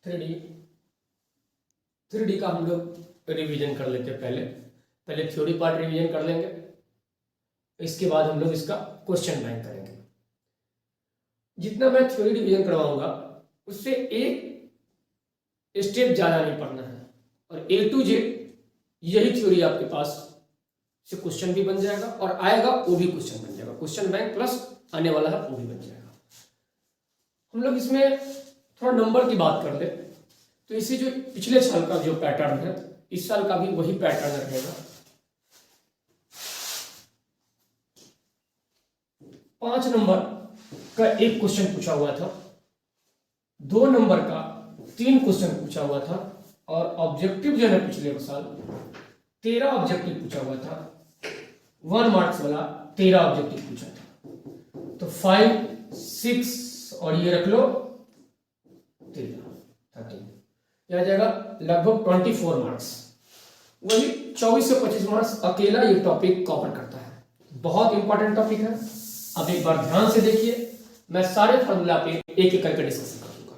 Three D का हम लोग रिवीजन कर लेते हैं। पहले थ्योरी पार्ट रिवीजन कर लेंगे, इसके बाद हम लोग इसका क्वेश्चन बैंक करेंगे। जितना मैं थ्योरी रिवीजन करवाऊंगा उससे एक स्टेप ज़्यादा नहीं पढ़ना है, और A to Z यही थ्योरी आपके पास से क्वेश्चन भी बन जाएगा और आएगा वो भी क्वेश्चन बन जाएगा, क्वेश्चन बैंक प्लस आने वाला है वो भी बन जाएगा। हम लोग इसमें थोड़ा नंबर की बात कर ले तो इसी जो पिछले साल का जो पैटर्न है इस साल का भी वही पैटर्न रहेगा। 5 नंबर का एक क्वेश्चन पूछा हुआ था, 2 नंबर का 3 क्वेश्चन पूछा हुआ था, और ऑब्जेक्टिव जो है पिछले साल 13 ऑब्जेक्टिव पूछा हुआ था, 1 मार्क्स वाला 13 ऑब्जेक्टिव पूछा था। तो 5, 6 और ये रख लो 13 यह जाएगा लगभग 24 मार्क्स। वही 24 से 25 मार्क्स अकेला ये टॉपिक कवर करता है। बहुत इंपॉर्टेंट टॉपिक है। अब एक बार ध्यान से देखिए, मैं सारे फार्मूला पे एक एक करके डिस्कशन करूंगा,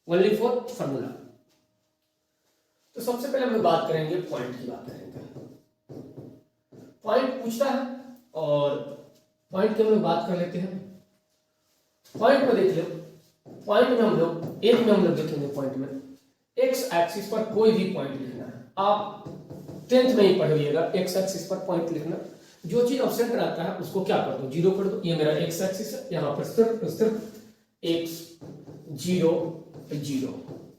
ओनली फॉर फार्मूला। तो सबसे पहले हम लोग बात करेंगे पॉइंट की बात करेंगे। पॉइंट पूछता है और पॉइंट की हम लोग बात कर लेते हैं। पॉइंट में देख लो, पॉइंट में हम लोग एक में हम लोग देखेंगे पॉइंट में एक्स एक्सिस पर कोई भी पॉइंट लिखना है। आप 10th में ही पढ़िएगा एक्स एक्सिस पर पॉइंट लिखना। जो चीज ऑप्शन पर आता है उसको क्या कर दो, 0 कर दो। ये मेरा एक्स एक्सिस है, यहाँ पर सिर्फ एक्स 0 0।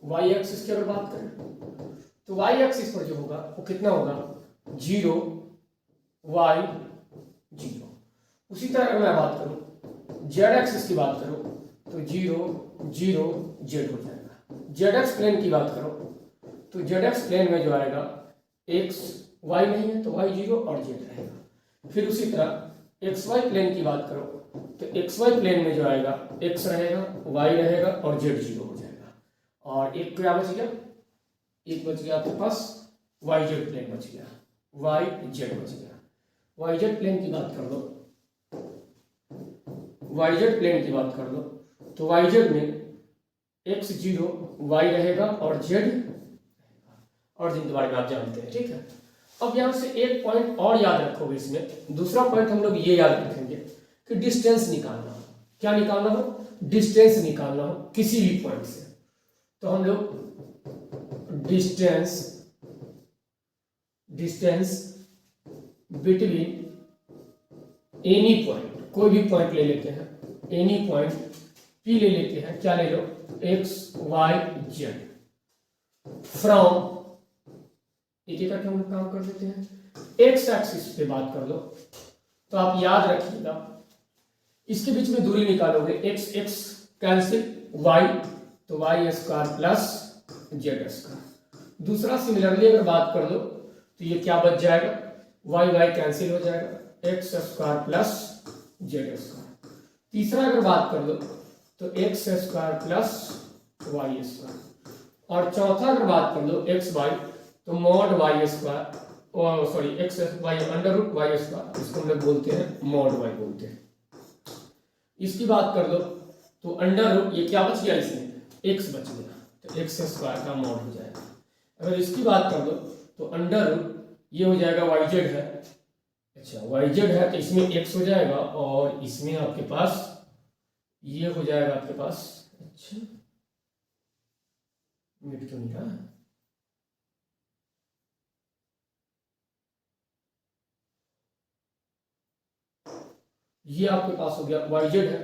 वाई एक्सिस की अगर बात करें तो वाई एक्सिस पर जो होगा वो कितना होगा, 0 y 0। उसी तरह अगर मैं बात करूं जेड एक्सिस की बात करूं तो 0 0 जेड हो जाएगा। जेड एक्स प्लेन की बात करो तो जेड एक्स प्लेन में जो आएगा एक्स वाई नहीं है तो वाई 0 और जेड रहेगा। फिर उसी तरह एक्स वाई प्लेन की बात करो तो एक्स वाई प्लेन में जो आएगा एक्स रहेगा, वाई रहेगा और जेड 0 हो जाएगा। और एक क्या बच गया, एक बच गया आपके पास वाई जेड प्लेन बच गया, वाई जेड बच गया। वाई जेड प्लेन की बात कर लो, वाई जेड प्लेन की बात कर लो तो वाई जेड में एक्स 0 वाई रहेगा और जेड और जिनके बारे में आप जानते हैं, ठीक है। अब यहां से एक पॉइंट और याद रखोगे इसमें। दूसरा पॉइंट हम लोग ये याद रखेंगे कि डिस्टेंस निकालना हो। क्या निकालना हो, डिस्टेंस निकालना हो किसी भी पॉइंट से। तो हम लोग डिस्टेंस बिटवीन एनी पॉइंट, कोई भी पॉइंट ले लेते हैं, एनी पॉइंट पी ले लेते हैं, क्या ले लो एक्स वाई जेड फ्रॉम, एक एक करके हम लोग काम कर देते हैं। एक्स एक्सिस पे बात कर लो तो आप याद रखिएगा इसके बीच में दूरी निकालोगे, एक्स एक्स कैंसिल, वाई तो y square plus z square. दूसरा सिमिलरली अगर बात कर लो तो ये क्या बच जाएगा, वाई वाई कैंसिल हो जाएगा, x square plus z square. तीसरा अगर बात कर लो तो x square plus y square. और चौथा अगर बात कर लो एक्स वाई तो mod y square, sorry x y under root y square, इसको हम लोग बोलते हैं मॉड वाई बोलते हैं। इसकी बात कर लो तो अंडर रूट, ये क्या बच गया इसमें एक्स बच गया तो एक्स स्क्वायर का मॉड हो जाएगा। अगर इसकी बात कर लो तो अंडर रूट ये हो जाएगा वाई जेड है, अच्छा वाई जेड है तो इसमें एक्स हो जाएगा और इसमें आपके पास ये हो जाएगा आपके पास, अच्छा मिट क्यों नहीं रहा, ये आपके पास हो गया वाई जेड है,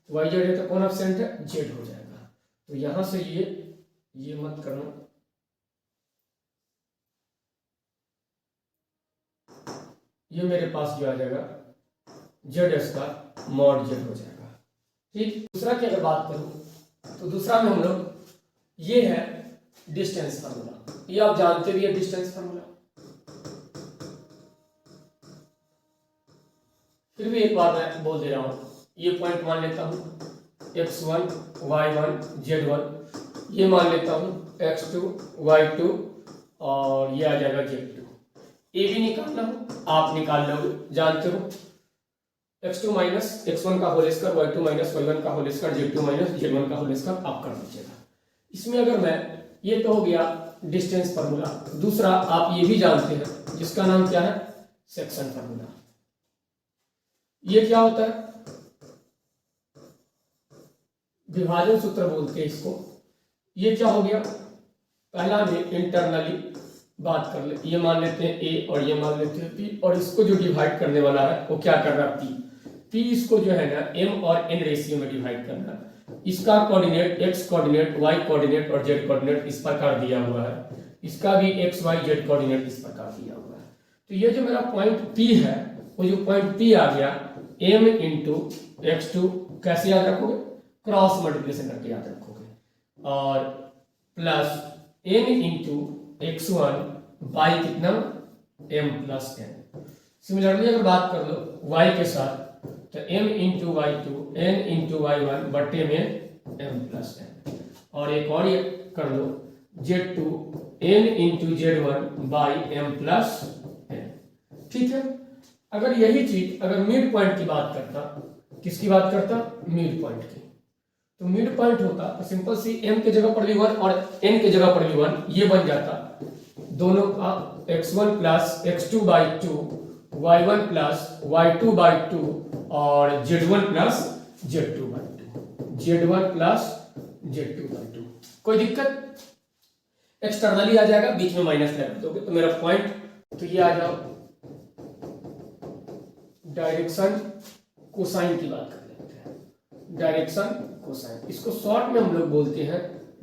तो वाई जेड है तो कौन एब्सेंट है, जेड हो जाएगा। तो यहां से ये मत करना, ये मेरे पास जो आ जाएगा जेड स्क्वायर मॉड जेड हो जाएगा, ठीक। दूसरा की अगर बात करूं तो दूसरा में हम लोग ये है डिस्टेंस फार्मूला, ये आप जानते भी है डिस्टेंस फार्मूला। फिर भी एक बार मैं बोल दे रहा हूं, ये पॉइंट मान लेता हूं x1 y1 z1, ये मान लेता हूं x2 y2 और ये आ जाएगा z2। ये भी निकालना हो आप निकाल लोगे, जानते हो x2 माइनस x1 का whole square, y2 minus y1 का whole square, z2 minus z1 का होल स्क्वायर आप कर दीजिएगा। इसमें अगर मैं, ये तो हो गया डिस्टेंस फार्मूला, दूसरा आप ये भी जानते हैं जिसका नाम क्या है, सेक्शन फार्मूला। ये क्या होता है, विभाजन सूत्र बोलते हैं इसको। ये क्या हो गया, पहला में इंटरनली बात कर ले, ये मान लेते हैं ए और ये मान लेते हैं पी, और इसको जो डिवाइड करने वाला है वो क्या कर रहा है, पी इसको जो है ना एम और एन रेशियो में डिवाइड करना है। इसका coordinate x coordinate, y coordinate और जेड कोऑर्डिनेट इस प्रकार दिया हुआ है, इसका भी एक्स वाई जेड कोऑर्डिनेट इस प्रकार दिया हुआ है। तो ये जो मेरा पॉइंट पी है, वो जो पॉइंट पी आ गया m इंटू एक्स टू, कैसे याद रखोगे, क्रॉस मल्टीप्लिकेशन करके याद रखोगे, और plus n into x one by कितना, m प्लस n। सिमिलरली अगर बात कर लो y के साथ, तो m into y two n into y one बटे में m प्लस n, और एक और ये कर लो z two n into z one by m plus n। ठीक है, अगर यही चीज अगर मिड पॉइंट की बात करता, किसकी बात करता, मिड पॉइंट की, तो मिड पॉइंट होता तो सिंपल सी m के जगह पर भी 1 और n के जगह पर भी 1, ये बन जाता दोनों का x1 plus x2 by two, y1 plus y2 by two, और z1 plus z2 by two, z1 plus z2 by two. कोई दिक्कत, एक्सटर्नली आ जाएगा, बीच में माइनस लगा दोगे तो मेरा पॉइंट, तो ये आ जाओ डायरेक्शन कोसाइन की बात कर लेते हैं, डायरेक्शन कोसाइन, इसको शॉर्ट में हम लोग बोलते हैं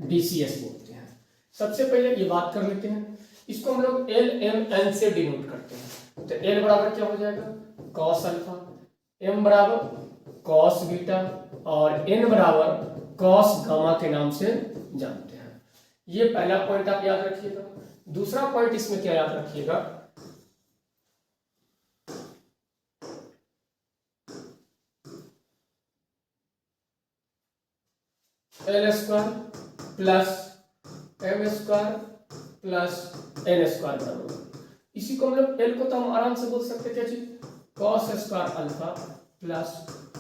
डीसीएस बोलते हैं। सबसे पहले ये बात कर लेते हैं, इसको हम लोग एल एम एन से डिनोट करते हैं। तो एल बराबर क्या हो जाएगा, कॉस अल्फा, एम बराबर कॉस बीटा, और एन बराबर कॉस गामा के नाम से जानते हैं। ये पहला पॉइंट आप याद रखिएगा। दूसरा पॉइंट इसमें क्या याद रखिएगा, l square plus m square plus n square बराबर, इसी को हम लोग एल को तो हम आराम से बोल सकते क्या चीज, cos square alpha plus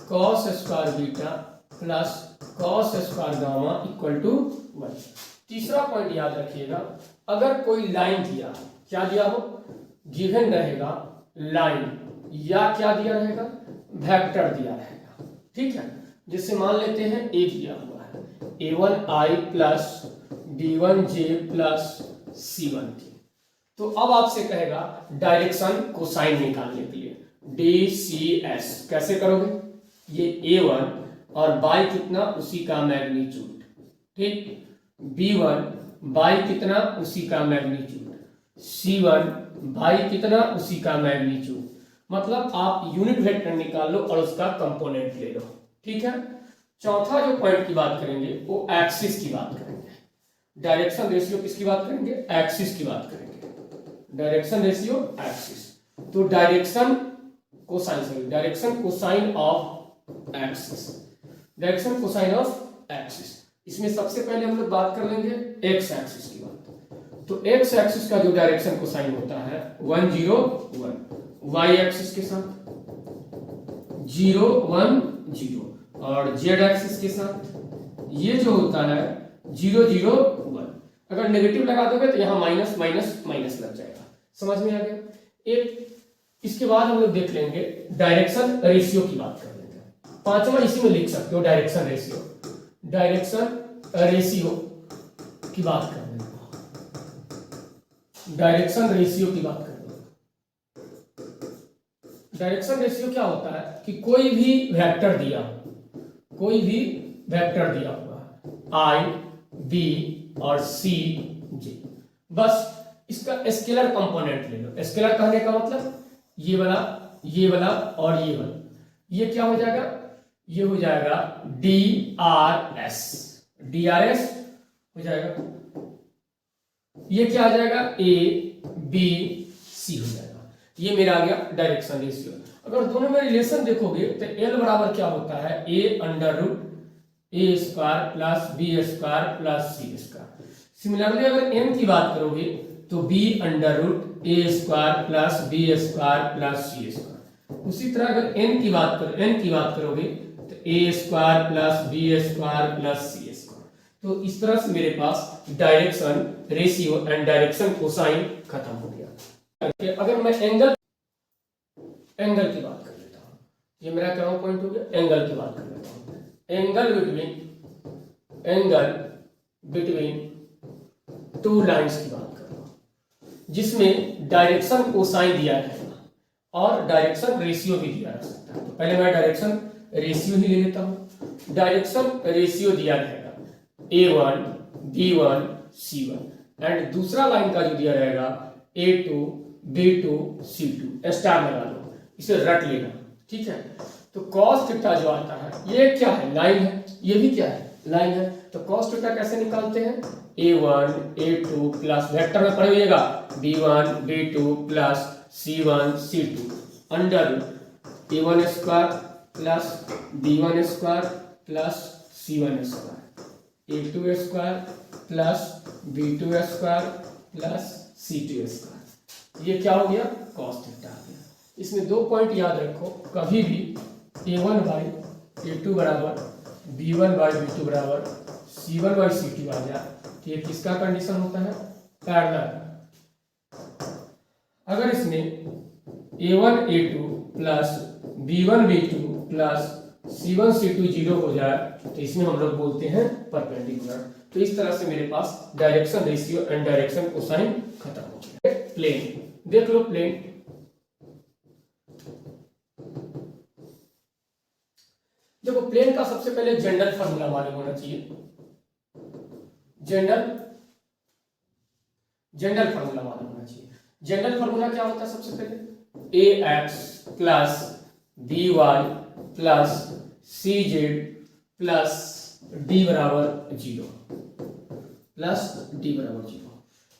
cos square beta plus cos square gamma equal to 1। तीसरा पॉइंट याद रखिएगा, अगर कोई लाइन दिया, क्या दिया हो, गिवन रहेगा लाइन, या क्या दिया रहेगा, वेक्टर दिया रहेगा। ठीक है, जैसे मान लेते हैं ए दिया हुआ है, a1i plus b1j plus c1t, तो अब आपसे कहेगा डायरेक्शन कोसाइन निकालने के लिए DCS कैसे करोगे, ये a1 और बाई कितना, उसी का मैग्नीट्यूड, ठीक, b1 बाई कितना, उसी का मैग्नीट्यूड, c1 बाई कितना, उसी का मैग्नीट्यूड, मतलब आप यूनिट वेक्टर निकाल लो और उसका कंपोनेंट ले लो। ठीक है, चौथा जो पॉइंट की बात करेंगे वो एक्सिस की बात करेंगे, डायरेक्शन रेशियो किसकी बात करेंगे, एक्सिस की बात करेंगे, डायरेक्शन रेशियो एक्सिस। तो direction cosine, direction cosine of axis, direction cosine of axis, इसमें सबसे पहले हम लोग बात कर लेंगे एक्स एक्सिस की बात। तो एक्स एक्सिस का जो डायरेक्शन कोसाइन होता है 1 0 1, वाई एक्सिस के साथ 0 1 0, और जेड एक्सिस के साथ ये जो होता है 0 0 1। अगर नेगेटिव लगा दोगे तो यहाँ माइनस माइनस माइनस लग जाएगा, समझ में आ गया। एक इसके बाद हम लोग देख लेंगे डायरेक्शन रेशियो की बात कर लेंगे, पांचवा इसी में लिख सकते हो डायरेक्शन रेशियो, डायरेक्शन रेशियो की बात कर लेंगे, डायरेक्शन रेशियो की बात कर लेंगे। डायरेक्शन रेशियो क्या होता है कि कोई भी वेक्टर दिया, कोई भी वेक्टर दिया हुआ है आई बी और सी जे, बस इसका स्केलर कंपोनेंट ले लो। स्केलर कहने का मतलब ये वाला और ये वाला, ये क्या हो जाएगा, ये हो जाएगा DRS, DRS हो जाएगा, ये क्या आ जाएगा A B C हो जाएगा। ये मेरा आ गया डायरेक्शन रेशियो। अगर दोनों में रिलेशन देखोगे तो L बराबर क्या होता है, A under root A square plus B square plus C square. Similarly अगर M की बात करोगे तो B under root A square plus B square plus C square. उसी तरह अगर N की बात करोगे तो A square plus B square plus C square. तो इस तरह से मेरे पास direction ratio and direction cosine खत्म हो गया। अगर मैं एंगल की बात कर लेता हूं, ये मेरा क्या पॉइंट हो गया, एंगल की बात कर लेता हूं। एंगल बिटवीन टू लाइंस की बात कर रहा हूं, जिसमें डायरेक्शन कोसाइन दिया रहेगा और डायरेक्शन रेशियो भी दिया रह सकता है। तो पहले मैं डायरेक्शन रेशियो ही ले लेता हूं। डायरेक्शन रेशियो दिया रहेगा A1 B1 C1 एंड दूसरा लाइन का जो दिया रहेगा A2 B2 C2। स्टार लगा लो, इसे रट लेना, ठीक है। तो cos थीटा जो आता है ये क्या है, लाइन है, ये भी क्या है, लाइन है। तो cos थीटा कैसे निकालते हैं, A1 A2 प्लस वेक्टर में पढ़े होइएगा B1 B2 plus C1 C2 under A1 square plus B1 square plus C1 square A2 square plus B2 square plus C2 square. ये क्या हो गया, cos थीटा आ गया। इसमें दो पॉइंट याद रखो, कभी भी A1 बाई A2 बराबर B1 बाई B2 बराबर C1 बाई C2 आ जाए तो ये किसका कंडीशन होता है, पैरेलल। अगर इसमें A1 A2 plus B1 B2 plus C1 C2 zero हो जाए तो इसमें हम लोग बोलते हैं परपेंडिकुलर। तो इस तरह से मेरे पास direction ratio and direction cosine खत्म हो गया। प्लेन देख लो, प्लेन देखो, प्लेन का सबसे पहले जनरल फार्मूला मालूम होना चाहिए। जनरल फार्मूला मालूम होना चाहिए। जनरल फार्मूला क्या होता है, सबसे पहले ax plus by plus cz plus d बराबर 0 प्लस d बराबर 0।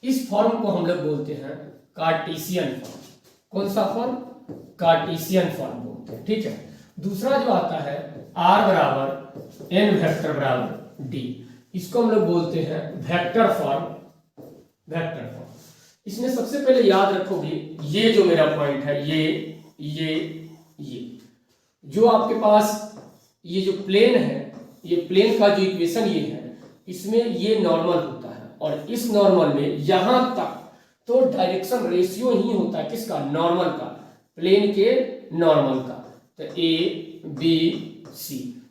इस फॉर्म को हम लोग बोलते हैं कार्टेशियन फॉर्म। कौन सा फॉर्म, कार्टेशियन फॉर्म बोलते हैं, ठीक है। दूसरा जो आता है r बराबर n वेक्टर बराबर d, इसको हम लोग बोलते हैं वेक्टर फॉर्म। इसमें सबसे पहले याद रखोगे ये जो मेरा पॉइंट है, ये जो आपके पास ये जो प्लेन है, ये प्लेन का जो इक्वेशन ये है, इसमें ये नॉर्मल होता है और इस नॉर्मल में यहां तक तो डायरेक्शन रेशियो ही होता है, किसका, नॉर्मल का, प्लेन के नॉर्मल का। तो A B C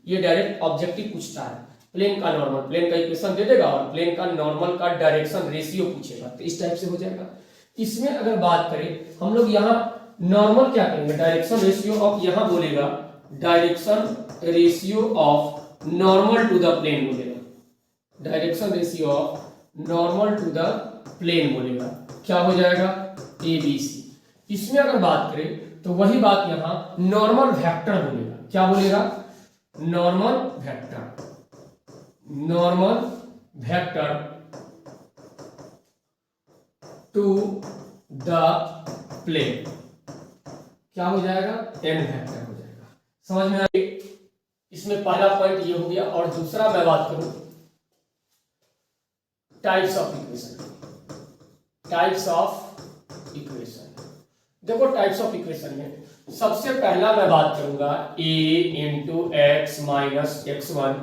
ये डायरेक्ट ऑब्जेक्टिव पूछता है, प्लेन का नॉर्मल, प्लेन का इक्वेशन दे देगा और प्लेन का नॉर्मल का डायरेक्शन रेशियो पूछेगा, तो इस टाइप से हो जाएगा। इसमें अगर बात करें हम लोग यहाँ नॉर्मल क्या करेंगे, डायरेक्शन रेशियो ऑफ, यहाँ बोलेगा direction ratio of normal to the plane बोलेगा, direction ratio of normal to the plane बोलेगा, क्या हो जाएगा, ABC। इसमें अगर बात करें तो वही बात यहाँ नॉर्मल वेक्टर बोलेगा, क्या बोलेगा, normal vector to the plane, क्या हो जाएगा, n वेक्टर हो जाएगा। समझ में आए। इसमें पहला पॉइंट ये हो गया। और दूसरा मैं बात करूं टाइप्स ऑफ इक्वेशन। देखो टाइप्स ऑफ इक्वेशन में सबसे पहला मैं बात करूंगा a into x minus x1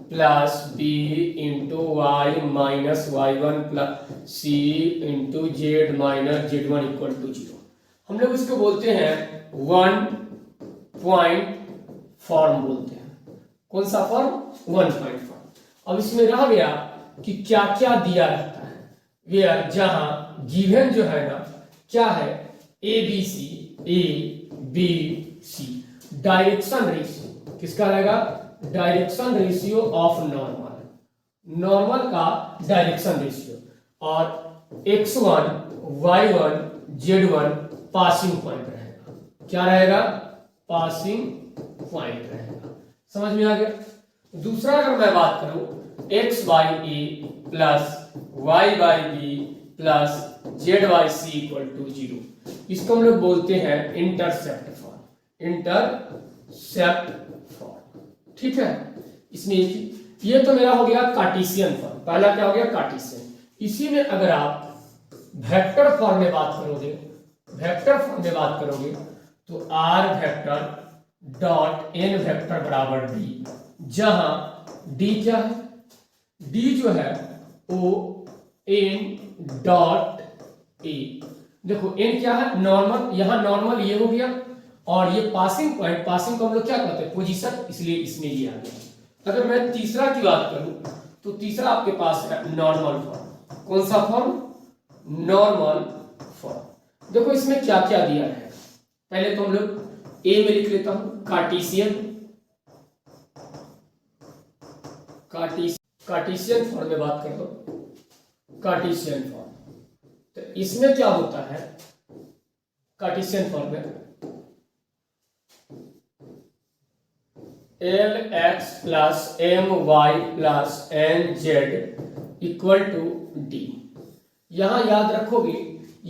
plus b into y minus y1 plus c into z minus z1 equal to 0। हम लोग इसको बोलते हैं वन पॉइंट फॉर्म बोलते हैं। कौन सा फॉर्म, वन पॉइंट फॉर्म। अब इसमें रह गया कि क्या क्या दिया रहता है, वे जहां गिवन जो है ना, क्या है, A B C direction ratio किसका रहेगा, डायरेक्शन रेशियो ऑफ नॉर्मल का डायरेक्शन रेशियो और x1 y1 z1 passing point रहेगा, क्या रहेगा, पासिंग पॉइंट रहेगा। समझ में आ गया। दूसरा अगर मैं बात करूं x by a plus y by b plus z by c equal to 0, इसको हम लोग बोलते हैं इंटरसेप्ट फॉर्म, ठीक है। इसमें ये तो मेरा हो गया कार्टेशियन फॉर्म, पहला क्या हो गया, कार्टेशियन। इसी में अगर आप वेक्टर फॉर्म में बात करोगे तो r vector dot n vector बराबर d, जहां d क्या है, डी जो है ओ एन डॉट ए। देखो एन क्या है, नॉर्मल, यहां नॉर्मल ये हो गया, और ये पासिंग पॉइंट, पासिंग को हम लोग क्या कहते हैं, पोजीशन, इसलिए इसमें ये आ गया। अगर मैं तीसरा की बात करूं तो तीसरा आपके पास है नॉर्मल फॉर्म। कौन सा फॉर्म, नॉर्मल फॉर्म। देखो इसमें क्या क्या दिया है, पहले तो हम लोग ए में लिख लेता हूं, कार्टेशियन कार्टेशियन फॉर्म में बात कर दो, कार्टेशियन फॉर्म। तो इसमें क्या होता है, कार्टेशियन फॉर्म में l x plus m y plus n z equal to d. यहां याद रखोगे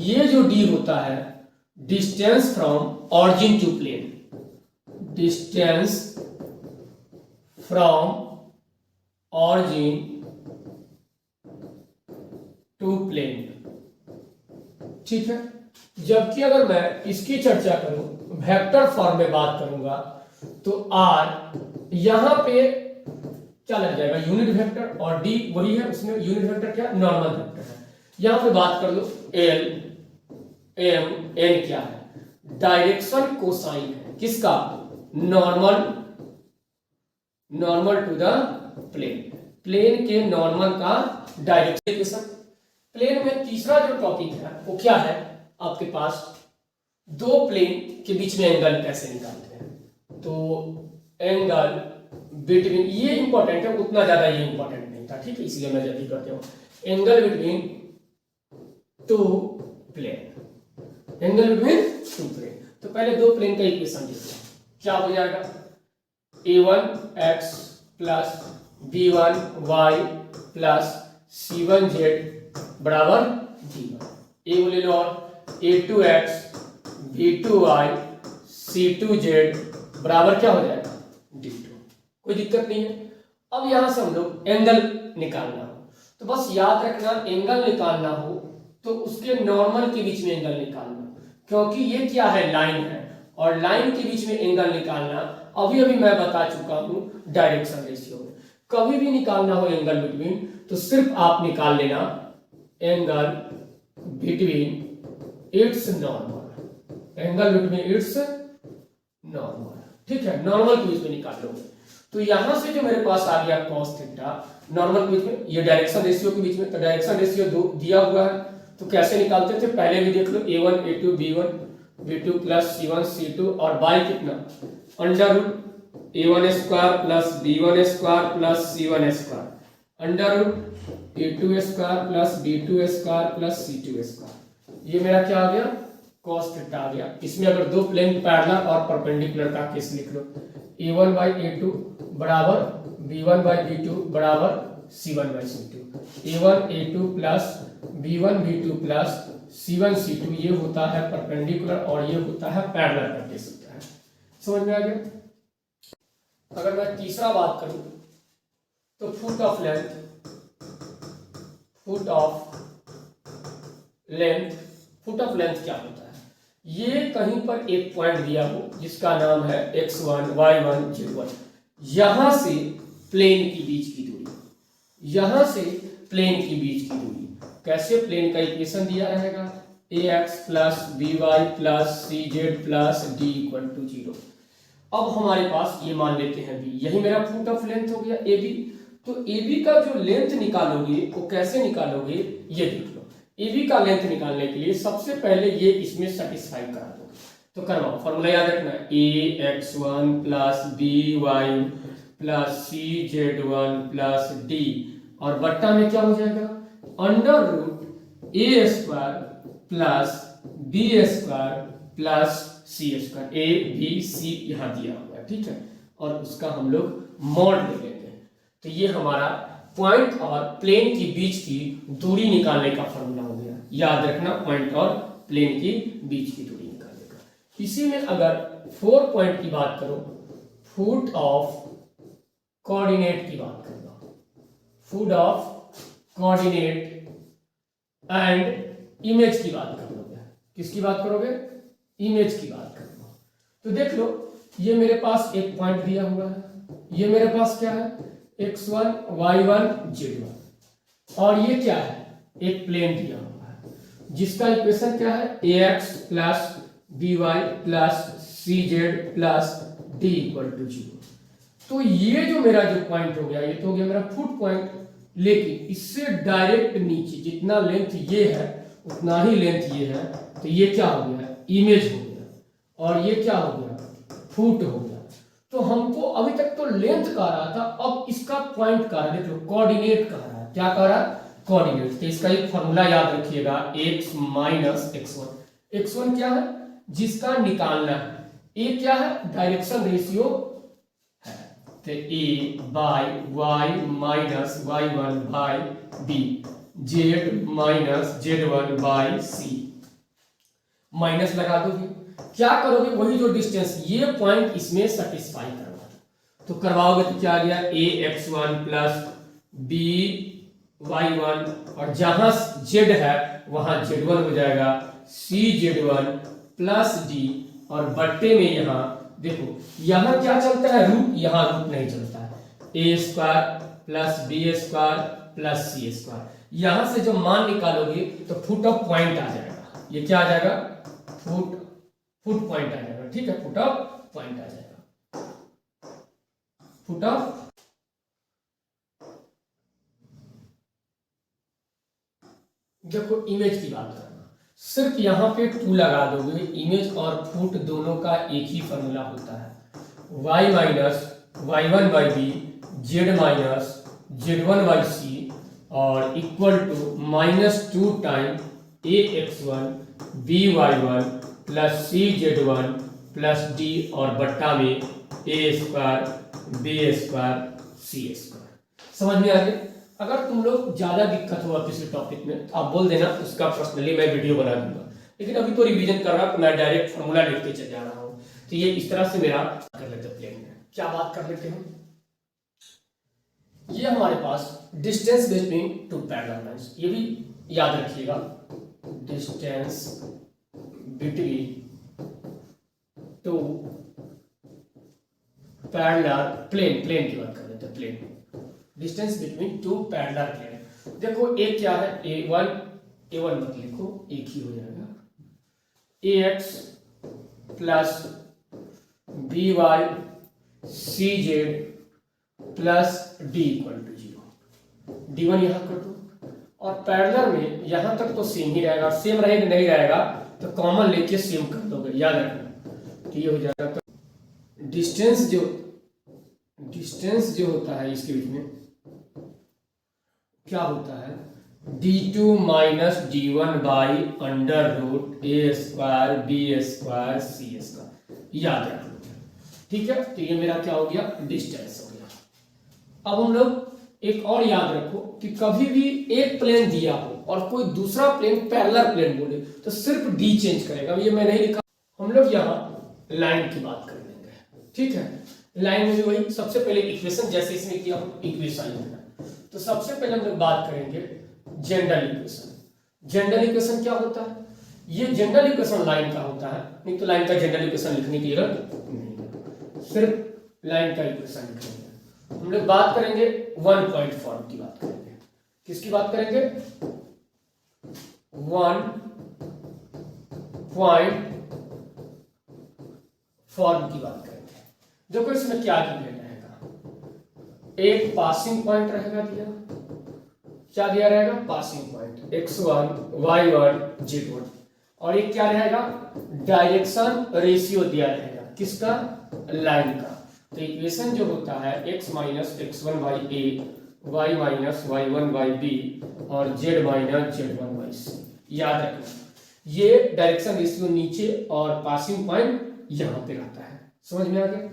ये जो डी होता है distance from origin to plane, distance from origin to plane, ठीक है। जबकि अगर मैं इसकी चर्चा करूं, वेक्टर फॉर्म में बात करूंगा, तो आर यहां पे क्या लग जाएगा, यूनिट वेक्टर, और डी वही है, उसमें यूनिट वेक्टर क्या, नॉर्मल वेक्टर है। यहां पे बात कर लो एल एम एन क्या है, डायरेक्शन कोसाइन है, किसका, normal, normal to the plane, plane के नॉर्मल का डायरेक्शन। प्लेन में तीसरा जो टॉपिक है वो क्या है आपके पास, दो प्लेन के बीच में एंगल कैसे निकालते हैं। तो एंगल बिटवीन, ये इंपॉर्टेंट है, उतना ज्यादा ये इंपॉर्टेंट नहीं था, ठीक है, इसलिए मैं जल्दी करते हूं। Angle between two plane, angle between two plane. तो पहले दो प्लेन का इक्वेशन लिखते हैं, क्या हो जाएगा, a1x plus b1y plus c1z बराबर d1। ए ले लो, और a2x b2y c2z बराबर क्या हो जाएगा, d2। कोई दिक्कत नहीं है। अब यहां से हम लोग एंगल निकालना हो, तो बस याद रखना, एंगल निकालना हो तो उसके नॉर्मल के बीच में एंगल निकालना, क्योंकि ये क्या है, लाइन है, और लाइन के बीच में एंगल निकालना अभी अभी मैं बता चुका हूं डायरेक्शन रेशियो में। कभी भी निकालना हो एंगल बिटवीन, तो सिर्फ आप निकाल लेना angle between its normal, angle between its normal, ठीक है, नॉर्मल के बीच में निकाल लोगे। तो यहां से जो मेरे पास आ गया cos थीटा, नॉर्मल के बीच में, ये डायरेक्शन रेशियो के बीच में, तो डायरेक्शन रेशियो दिया हुआ है, तो कैसे निकालते थे, पहले भी देख लो, a1 a2 b1 b2 plus c1 c2, और बाई कितना, under root a1 square plus b1 square plus c1 square, under root a2 square plus b2 square plus c2 square. ये मेरा क्या आ गया, cos थीटा आ गया। इसमें अगर दो प्लेन पैरेलल और परपेंडिकुलर का केस लिख लो, a1 बाई a2 बराबर b1 बाई b2 बराबर c1 by c2, a1 a2 plus b1 b2 plus c1 c2, ये होता है परपेंडिकुलर और ये होता है पैरेलल का केस होता है। समझ में आ गया। अगर मैं तीसरा बात करूं तो foot of length, foot of length, foot of length क्या होता है, ये कहीं पर एक पॉइंट दिया हो जिसका नाम है x1 y1 z1, यहां से प्लेन की बीच की दूरी, यहां से प्लेन की बीच की दूरी, कैसे, प्लेन का इक्वेशन दिया रहेगा ax plus by plus cz plus d equal to 0। अब हमारे पास ये मान लेते हैं b, यही मेरा फुट ऑफ लेंथ हो गया ab। तो ab का जो लेंथ निकालोगे वो कैसे निकालोगे, ये देख लो। ab का लेंथ निकालने के लिए सबसे पहले ये इसमें सेटिस्फाई करा दो, तो करवाओ, फॉर्मूला याद रखना है, ax1 plus by plus cz1 plus d, और बट्टा में क्या हो जाएगा, under root a square plus b square plus c square, a b c यहाँ दिया हुआ है, ठीक है, और उसका हम लोग मॉड ले लेते हैं। तो ये हमारा पॉइंट और प्लेन के बीच की दूरी निकालने का फॉर्मूला हो गया। याद रखना, पॉइंट और प्लेन की बीच की दूरी निकालने का। इसी में अगर 4 पॉइंट की बात करो, फुट ऑफ कोऑर्डिनेट की बात करूंगा, foot of coordinate and image की बात करोगे, किसकी बात करोगे, इमेज की बात करोगे। तो देख लो, ये मेरे पास एक पॉइंट दिया हुआ है, ये मेरे पास क्या है, x1 y1 z1। और ये क्या है, एक प्लेन दिया हुआ है जिसका इक्वेशन क्या है, ax plus by plus cz plus d equal to 0। तो ये जो मेरा जो पॉइंट हो गया, ये तो हो गया मेरा फुट पॉइंट, लेकिन इससे डायरेक्ट नीचे जितना लेंथ ये है उतना ही लेंथ ये है, तो ये क्या हो गया, इमेज हो गया। और ये क्या हो गया, फुट हो गया। तो हमको अभी तक तो लेंथ कह रहा था, अब इसका पॉइंट कह रहा है, देखो कोऑर्डिनेट कह रहा है। क्या कह रहा है, कोऑर्डिनेट। तो इसका एक फॉर्मूला याद रखिएगा, x माइनस x1। x1 क्या है, जिसका निकालना है। a क्या है, डायरेक्शन रेशियो है, तो a by y minus y1 by b, z minus z1 by c। Minus लगा दोगे, क्या करोगे, वही जो डिस्टेंस, ये पॉइंट इसमें सेटिस्फाई करवा दो। तो करवाओगे तो क्या आ गया, ax1 प्लस by1, और जहां z है वहां z1 हो जाएगा, cz1 प्लस d, और बट्टे में यहां देखो, यहां क्या चलता है, रूट, यहां रूट नहीं चलता है। a square plus b square plus c square. यहां से जो मान निकालोगे तो फुट ऑफ पॉइंट आ जाएगा। ये क्या आ जाएगा, फुट पॉइंट आ जाएगा। ठीक है, फुट ऑफ पॉइंट आ जाएगा, फुट ऑफ। देखो इमेज की बात करना, सिर्फ यहां पे 2 लगा दोगे, इमेज और फुट दोनों का एक ही फॉर्मूला होता है, y minus y1 by B, z minus z1 by C, और equal to -2 time ax1 by1 plus cz1 plus d, और बट्टा में a square b square c square. समझ में आ गया। अगर तुम लोग ज्यादा दिक्कत हुआ किसी टॉपिक में तो आप बोल देना, उसका पर्सनली मैं वीडियो बना दूंगा। लेकिन अभी तो रिवीजन कर रहा, तो मैं डायरेक्ट फॉर्मूला लिखते चल जा रहा हूँ। तो ये इस तरह से मेरा कर लेते प्लेन में। क्या बात कर लेते हैं, ये हमारे पास डिस्टेंस बिटवीन 2 पैरेलल लाइंस, ये भी याद रखिएगा, डिस्टेंस बिटवीन 2 पैरेलल प्लेन की बात कर लेते हैं, plane, distance between 2 parallel plane. देखो एक क्या है, a1 मत लिखो, एक ही हो जाएगा, ax plus by cz plus d equal to 0। d1 यहां कर दो, और पैरेलल में यहां तक तो सेम ही रहेगा, सेम रहेगा नहीं रहेगा तो कॉमन लेके सेम कर दोगे, याद रखना। तो ये हो जाएगा, तो डिस्टेंस जो होता है इसके बीच में क्या होता है, d2 minus d1 by under root a square b square c square, याद रखना। ठीक है, तो ये मेरा क्या हो गया, डिस्टेंस हो गया। अब हम लोग एक और याद रखो कि कभी भी एक प्लेन दिया हो और कोई दूसरा प्लेन पैरेलल प्लेन बोले तो सिर्फ d चेंज करेगा। ये मैं नहीं लिखा, हम लोग यहाँ लाइन की बात कर लेंगे। ठीक है, लाइन में भी वही, सबसे पहले इक्वेशन जैसे इसमें किया हम इक्वेशन लेना। तो सबसे पहले हम लोग बात करेंगे जनरल इक्वेशन। जनरल इक्वेशन क्या होता है, ये जनरल इक्वेशन लाइन का होता है, नहीं तो लाइन का जनरल इक्वेशन लिखने की जरूरत नहीं, सिर्फ लाइन का इक्वेशन लिखेंगे। हम लोग बात करेंगे 1 पॉइंट फॉर्म की बात करेंगे। किसकी बात करेंगे, 1 पॉइंट फॉर्म की बात करेंगे। देखो इसमें क्या गिवन रहेगा, एक पासिंग पॉइंट रहेगा, दिया क्या दिया रहेगा, passing point x1 y1 z1, और एक क्या रहेगा, डायरेक्शन रेशियो दिया रहेगा, किसका, लाइन का। तो इक्वेशन जो होता है x minus x1 by a, y minus y1 by b, और z minus z1 by c, याद रखना। ये डायरेक्शन रेशियो नीचे और पासिंग पॉइंट यहां पे रहता है। समझ में आ गया।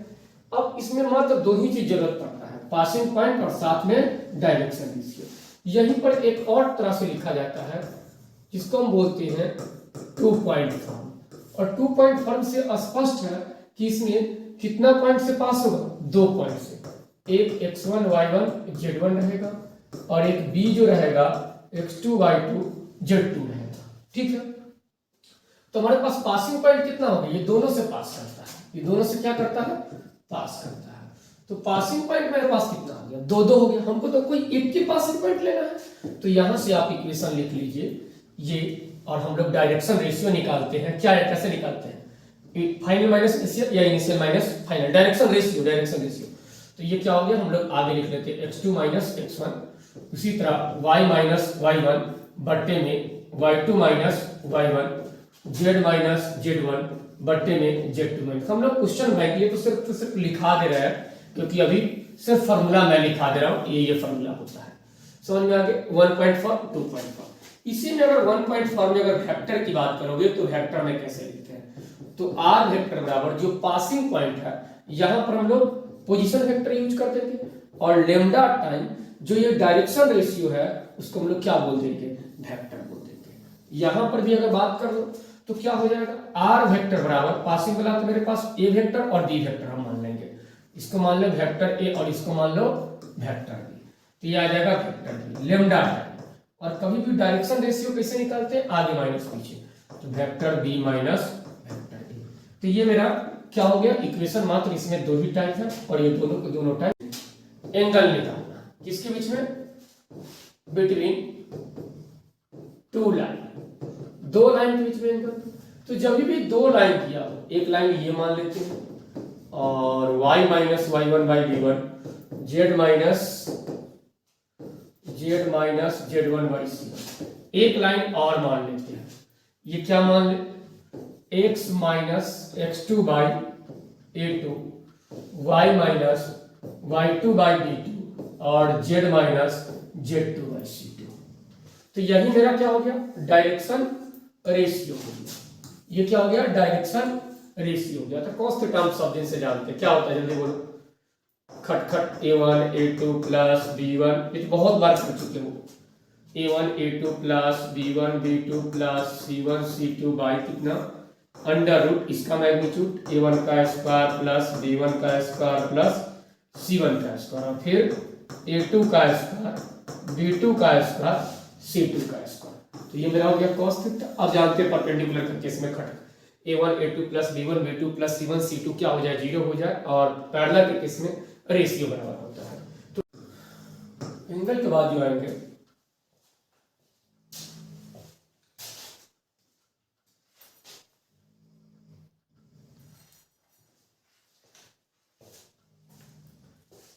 अब इसमें मात्र 2 ही चीज जरूरत पड़ता है, पासिंग पॉइंट और साथ में डायरेक्शन रेशियो। यहीं पर एक और तरह से लिखा जाता है जिसको हम बोलते हैं 2 पॉइंट फॉर्म, और 2 पॉइंट फॉर्म से स्पष्ट है कि इसमें कितना पॉइंट से पास होगा, 2 पॉइंट से। एक x1 y1 z1 रहेगा, और एक b जो रहेगा x2 y2 z2 रहेगा। ठीक है, तो हमारे पास पासिंग पॉइंट कितना होगा, ये दोनों से पास करता है, ये दोनों से क्या करता है, पास करता है। तो पासिंग पॉइंट मेरे पास कितना आ गया, दो दो हो गया। हमको तो कोई एक ही पासिंग पॉइंट लेना है, तो यहां से आप इक्वेशन लिख लीजिए ये, और हम लोग डायरेक्शन रेशियो निकालते हैं। क्या है, कैसे निकालते हैं, फाइनल माइनस इनिशियल या initial minus final, direction ratio, direction ratio. तो ये क्या हो गया, हम लोग आगे लिख लेते हैं x2 माइनस x1, उसी तरह y माइनस y1 बट्टे में y2 minus y1, z minus z1 बट्टे में z2 माइनस। हम लोग क्वेश्चन बैंक लिए तो सिर्फ लिखा दे रहे हैं, क्योंकि अभी सिर्फ फॉर्मूला मैं लिखा दे रहा हूं, ये फॉर्मूला होता है। समझ में आ गया, 1.4 2.4। इसी में अगर 1.4 में अगर वेक्टर की बात करोगे तो वेक्टर में कैसे लिखते हैं, तो आर वेक्टर बराबर जो पासिंग पॉइंट है, यहां पर हम लोग पोजीशन वेक्टर यूज कर देंगे, और लेमडा टाइम जो ये डायरेक्शन रेशियो है उसको हम लोग क्या बोल देंगे, वेक्टर बोल देंगे। यहां पर भी अगर बात कर दो तो क्या हो जाएगा, आर वेक्टर बराबर पासिंग वाला तो मेरे पास ए वेक्टर और बी वेक्टर हम मान लेंगे, इसको मान लो वेक्टर ए और इसको मान लो वेक्टर बी, तो ये आ जाएगा वेक्टर बी लेमडा टाइम। और कभी भी डायरेक्शन रेशियो कैसे निकालते हैं, आगे माइनस पीछे, तो vector b minus vector b. तो ये मेरा क्या हो गया इक्वेशन, मात्र इसमें दो ही टाइप है, और ये दोनों को दोनों टाइप। एंगल निकालना किसके बीच में, बिटवीन टू लाइन, दो लाइन के बीच में एंगल। तो जब भी दो लाइन किया, एक लाइन ये मान लेते हैं, और y minus y1 by b1, z minus z1 by c1, एक लाइन और मान लेते हैं, ये क्या मान ले, x minus x2 by a2, y minus y2 by b2, और z minus z2 by c2। तो यही मेरा क्या हो गया, डायरेक्शन रेशियो हो गया। ये क्या हो गया, डायरेक्शन रेशियो हो गया। तो कॉस के टर्म्स ऑफ दिन से जानते हैं क्या होता है, जल्दी बोलो, खटखट a1 a2 प्लस b1, ये तो बहुत बार कर चुके हो, a1 a2 plus b1 b2 plus c1 c2 by कितना, अंडर रूट इसका मैग्नीट्यूड a1 का स्क्वायर प्लस b1 का स्क्वायर प्लस c1 का स्क्वायर, और फिर a2 का स्क्वायर b2 का स्क्वायर c2 का स्क्वायर। तो ये मेरा हो गया cos थीटा। अब जानते हैं परपेंडिकुलर के केस में खटखट a1 a2 plus b1 b2 plus c1 c2 क्या हो जाए, जीरो हो जाए, और पैरेलल के केस में रेशियो बराबर होता है। तो एंगल के बाद जो आएंगे,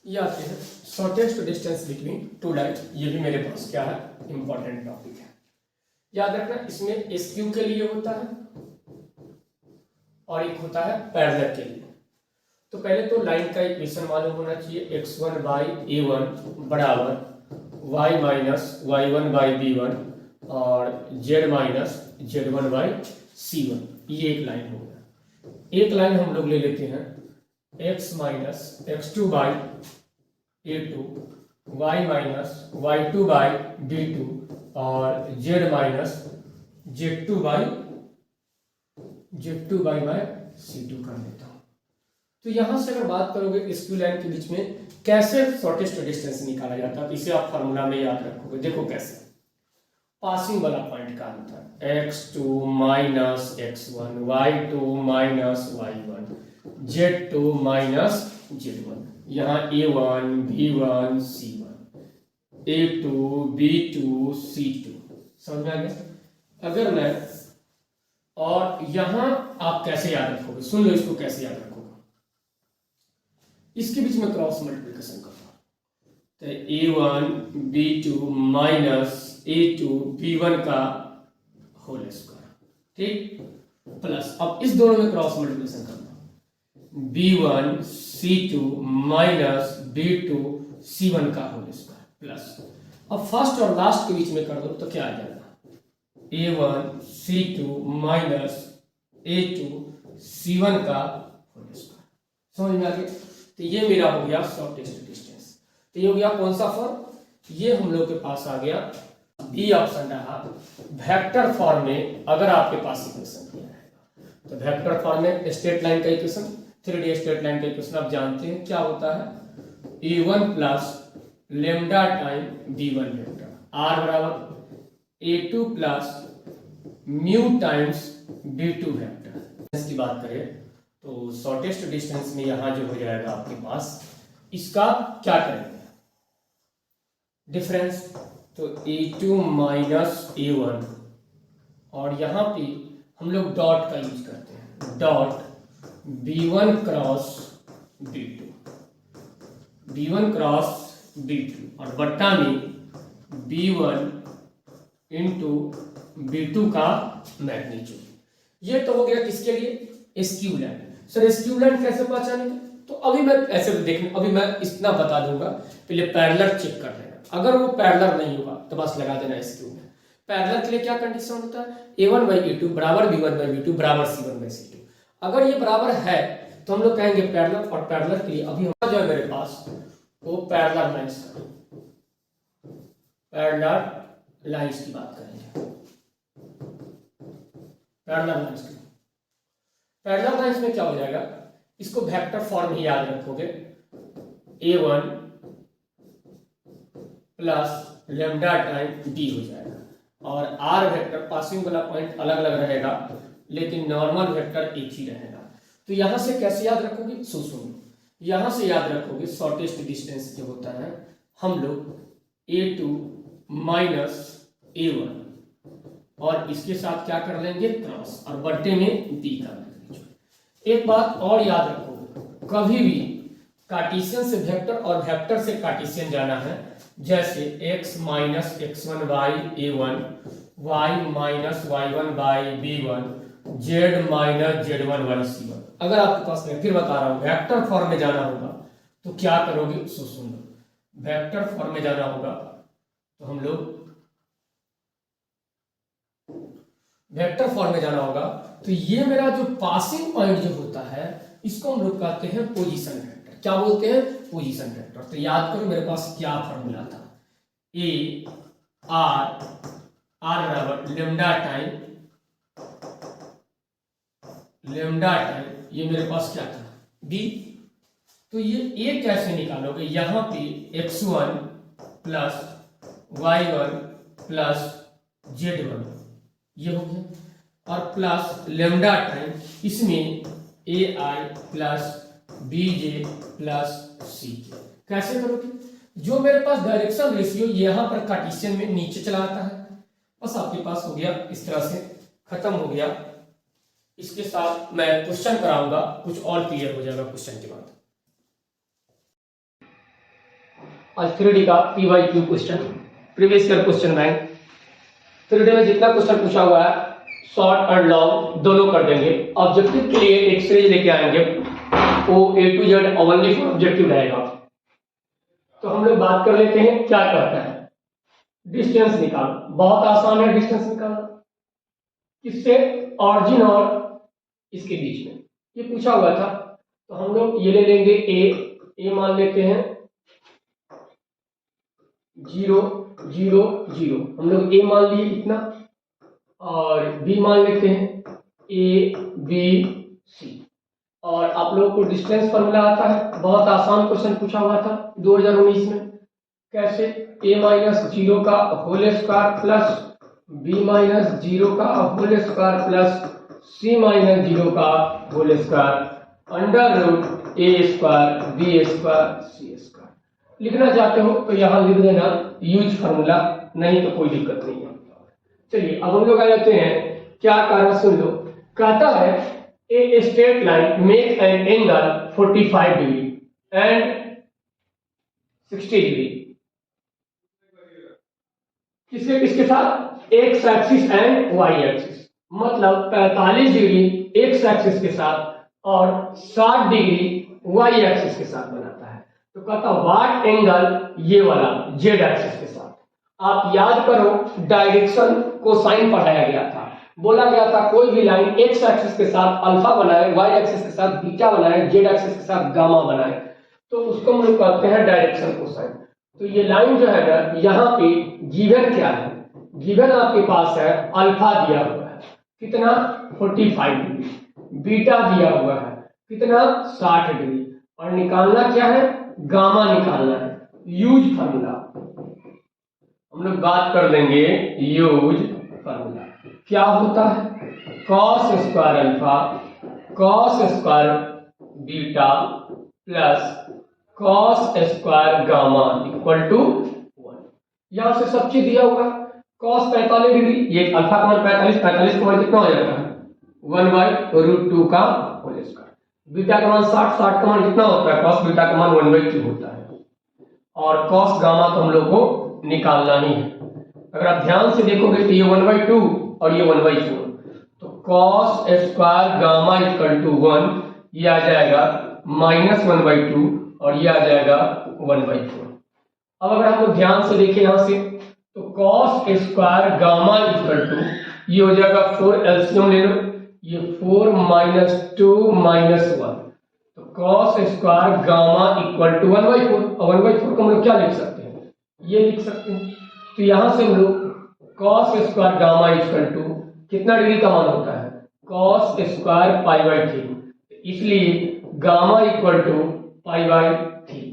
ये आते हैं shortest distance between two line. ये भी मेरे पास क्या है, इंपॉर्टेंट टॉपिक है, याद रखना। इसमें एसक्यू के लिए होता है और एक होता है पैरेलल के लिए। तो पहले तो लाइन का इक्वेशन मालूम होना चाहिए, x1 बाई a1 बराबर y minus y1 by b1 और z minus z1 by c1। ये एक लाइन हो गया। एक लाइन हम लोग ले लेते हैं x minus x2 by a2, y minus y2 by b2 और z माइनस z2 बाई मैं c2 कर देता हूं। तो यहां से अगर बात करोगे स्क्यू लाइन के बीच में कैसे शॉर्टेस्ट डिस्टेंस निकाला जाता है, तो इसे आप फार्मूला में याद रखोगे। देखो कैसे, पासिंग वाला पॉइंट का अंतर x2 minus x1, y2 minus y1, z2 minus z1, यहाँ a1 b1 c1, a2 b2 c2। समझ में आ गया। अगर मैं, और यहां आप कैसे याद रखोगे, सुन लो इसको कैसे याद रखोगे, इसके बीच में क्रॉस मल्टीप्लिकेशन करना, तो a1 b2 minus a2 b1 का होल स्क्वायर, ठीक, प्लस अब इस दोनों में क्रॉस मल्टीप्लिकेशन करना, b1 c2 minus b2 c1 का होल स्क्वायर प्लस, अब फर्स्ट और लास्ट के बीच में कर दो तो क्या आ जाएगा, a1 c2 minus a2 c1 का होल स्क्वायर। समझ में आ गया। तो ये मेरा हो गया शॉर्टेस्ट डिस्टेंस। तो ये हो गया कौन सा फॉर्म, ये हम लोग के पास आ गया बी ऑप्शन रहा। वेक्टर फॉर्म में अगर आपके पास इक्वेशन दिया रहेगा तो वेक्टर फॉर्म में स्ट्रेट लाइन का इक्वेशन, 3D स्ट्रेट लाइन का इक्वेशन आप जानते हैं क्या होता है, a1 plus lambda time b1 vector, r बराबर a2 plus mu times b2 vector. इसकी बात करें तो शॉर्टेस्ट डिस्टेंस में यहाँ जो हो जाएगा आपके पास इसका क्या करेंगे डिफरेंस, तो A2 माइनस A1, और यहां पे हम लोग डॉट का यूज करते हैं, dot B1 cross B2, B1 cross B2 और बट्टा में B1 इंटू B2 का मैग्नीट्यूड। ये तो हो गया किसके लिए, स्क्यूलैंड। सर स्क्यूलैंड कैसे पहचानेंगे, तो अभी मैं ऐसे देखने, अभी मैं इतना बता दूंगा, पहले पैरेलल चेक कर लेना, अगर वो पैरेलल नहीं होगा तो बस लगा देना स्क्यूलैंड। पैरेलल के लिए क्या कंडीशन होता है, A1/A2 बराबर B1/B2 बराबर C1/C2। अगर ये बराबर है तो हम लोग कहेंगे पैरेलल, और पैरेलल के लिए अभी जो है मेरे पास वो पैरेलल लाइंस, पैरेलल लाइंस की बात करेंगे, पैरेलल लाइंस की। पैरेलल लाइंस में क्या हो जाएगा, इसको वेक्टर फॉर्म ही याद रखोगे, A1 plus lambda time D हो जाएगा, और R वेक्टर पासिंग वाला पॉइंट अलग अलग रहेगा लेकिन नॉर्मल वेक्टर एक ही रहेगा। तो यहां से कैसे याद रखोगे, सुनो यहां से याद रखोगे, शॉर्टेस्ट डिस्टेंस जो होता है हम लोग A2 माइनस A1, और इसके साथ क्या कर लेंगे क्रॉस, और बट्टे में D कर लेंगे। एक बात और याद रखोगे, कभी भी कार्टेशियन से वेक्टर और वेक्टर से कार्टेशियन जाना है, जैसे x minus x1 by A1, y minus y1 by B1, z minus z1 by C1। अगर आपके पास, मैं फिर बता रहा हूं, वेक्टर फॉर्म में जाना होगा तो क्या करोगे, सुनो वेक्टर फॉर्म में जाना होगा तो हम लोग वेक्टर फॉर्म में जाना होगा, तो ये मेरा जो पासिंग पॉइंट जो होता है इसको हम लोग कहते हैं पोजीशन वेक्टर। क्या बोलते हैं, पोजीशन वेक्टर। तो याद करो मेरे पास क्या फॉर्मूला था, ए आर बराबर लेमडा टाइम ये मेरे पास क्या था बी। तो ये ए कैसे निकालोगे, यहां पे x1 plus y1 plus z1 ये हो गया, और प्लस लेमडा टाइम इसमें AI plus BJ plus CJ। कैसे करोगे, जो मेरे पास डायरेक्शन रेशियो यहां पर कार्टेशियन में नीचे चला आता है, बस आपके पास हो गया, इस तरह से खत्म हो गया। इसके साथ मैं क्वेश्चन कराऊंगा, कुछ और क्लियर हो जाएगा क्वेश्चन के बाद। आज 3D का PYQ question, previous year question bank. 3D में जितना क्वेश्चन पूछा हुआ है शॉर्ट और लॉन्ग दोनों कर देंगे। ऑब्जेक्टिव के लिए एक सीरीज लेके आएंगे, वो A to Z only for objective रहेगा। तो हम लोग बात कर लेते हैं क्या करता है, डिस्टेंस निकालो। बहुत आसान है डिस्टेंस निकालना, किससे, ऑरिजिन और इसके बीच में। ये पूछा हुआ था तो हम लोग ये ले लेंगे ए मान लेते हैं 0 0 0, हम लोग ए मान लिए इतना, और बी मान लेते हैं ABC। और आप लोगों को डिस्टेंस फॉर्मूला आता है, बहुत आसान क्वेश्चन पूछा हुआ था 2019 में। कैसे, a माइनस 0 का whole square plus b minus 0 का whole square plus c minus 0 का whole square under root a square b square c square. लिखना चाहते हो तो यहां लिख देना यूज फार्मूला, नहीं तो कोई दिक्कत नहीं है। चलिए अब हम लोग आ जाते हैं, क्या कारण सुन लो। कहता है a straight line make an angle 45 degree and 60 degree, किसके किसके साथ, x axis and y axis. मतलब 45 डिग्री एक्स एक्सिस के साथ और 60 डिग्री वाई एक्सिस के साथ बनाता है। तो कहता व्हाट एंगल, ये वाला जेड एक्सिस के साथ। आप याद करो डायरेक्शन को साइन पढ़ाया गया था, बोला गया था कोई भी लाइन एक्स एक्सिस के साथ अल्फा बनाए, वाई एक्सिस के साथ बीटा बनाए, जेड एक्सिस के साथ गामा बनाए, तो उसको हम लोग कहते हैं डायरेक्शन को साइन। तो ये लाइन जो है ना, यहाँ पे गिवन क्या है, गिवन आपके पास है अल्फा दिया हुआ है कितना 45 डिग्री, बीटा दिया हुआ है कितना 60 डिग्री, और निकालना क्या है, गामा निकालना है। यूज फार्मूला हम लोग बात कर लेंगे, यूज फार्मूला क्या होता है, cos square alpha cos square beta plus cos square gamma equal to 1। यहां से सब चीज दिया हुआ, कॉस 45 डिग्री, ये अल्फा का मान 45 का मान कितना हो जाता है 1/√2 का होल स्क्वायर। बीटा का मान 60 का मान कितना होता है, कॉस बीटा का मान 1/2 होता है, और कॉस गामा तो हम लोग को निकालना ही है। अगर आप ध्यान से देखोगे तो ये 1/2 और ये 1/4, तो cos square gamma equal to 1, ये आ जाएगा -1/2 और ये आ जाएगा 1/4। अब अगर हम लोग ध्यान से देखें यहां से, तो cos square gamma equal to ये हो जाएगा 4, एलसीएम ले लो, ये 4 - 2 - 1, तो cos square gamma equal to 1/4, और 1/4 को हम लोग क्या लिख सकते हैं, ये लिख सकते हैं। तो यहां से हम लोग cos square gamma equal to कितना डिग्री का मान होता है, कॉस स्क्वायर π/3, इसलिए गामा इक्वल टू π/3।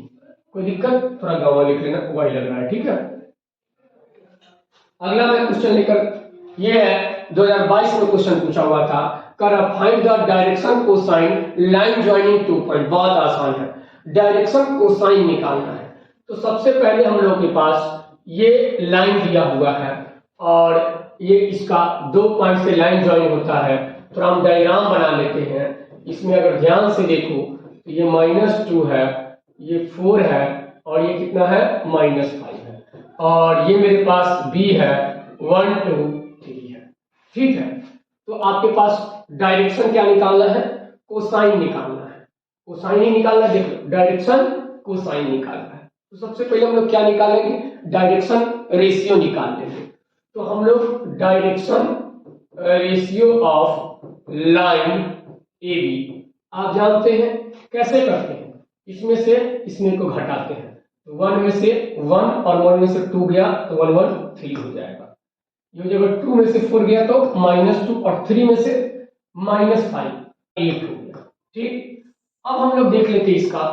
कोई दिक्कत, थोड़ा गामा लिख लेना, वही लग रहा है, ठीक है। अगला मैं क्वेश्चन लेकर, ये है 2022 में क्वेश्चन पूछा हुआ था, कर find the direction cosine line joining two point. बहुत आसान है, डायरेक्शन कोसाइन निकालना है। तो सबसे पहले हम लोग के पास ये लाइन दिया हुआ है और ये इसका 2 पॉइंट से लाइन ज्वाइन होता है, तो हम डायग्राम बना लेते हैं। इसमें अगर ध्यान से देखो तो ये -2 है, ये 4 है, और ये कितना है -5 है, और ये मेरे पास b है 1 2 3 है, ठीक है। तो आपके पास डायरेक्शन क्या निकालना है, कोसाइन निकालना है, कोसाइन ही निकालना है। देखो डायरेक्शन कोसाइन निकालना है, तो सबसे पहले हम लोग क्या निकालेंगे, डायरेक्शन रेशियो निकाल लेंगे। तो हम लोग direction ratio of line A B, आप जानते हैं कैसे करते हैं, इसमें से इसमें को घटाते हैं, तो 1 में से 1 और 1 में से 2 गया तो 1 1 3 हो जाएगा। ये जब 2 में से 4 गया तो -2, और 3 में से -5 8 हो गया, ठीक। अब हम लोग देख लेते हैं इसका,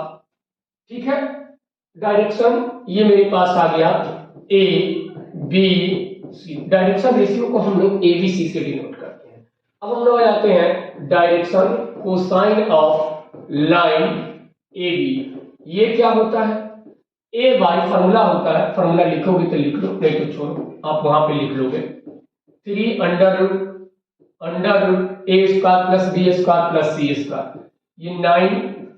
ठीक है। डायरेक्शन ये मेरे पास आ गया a b c, direction ratio को हम लोग ए बी सी से डिनोट करते हैं। अब हम लोग आते हैं direction cosine of line A B, ये क्या होता है, ए बाई फॉर्मूला होता है, फॉर्मूला लिखोगे तो लिख लो, नहीं तो छोड़ो, आप वहां पे लिख लोगे 3 under A square plus B square plus C square, ये 9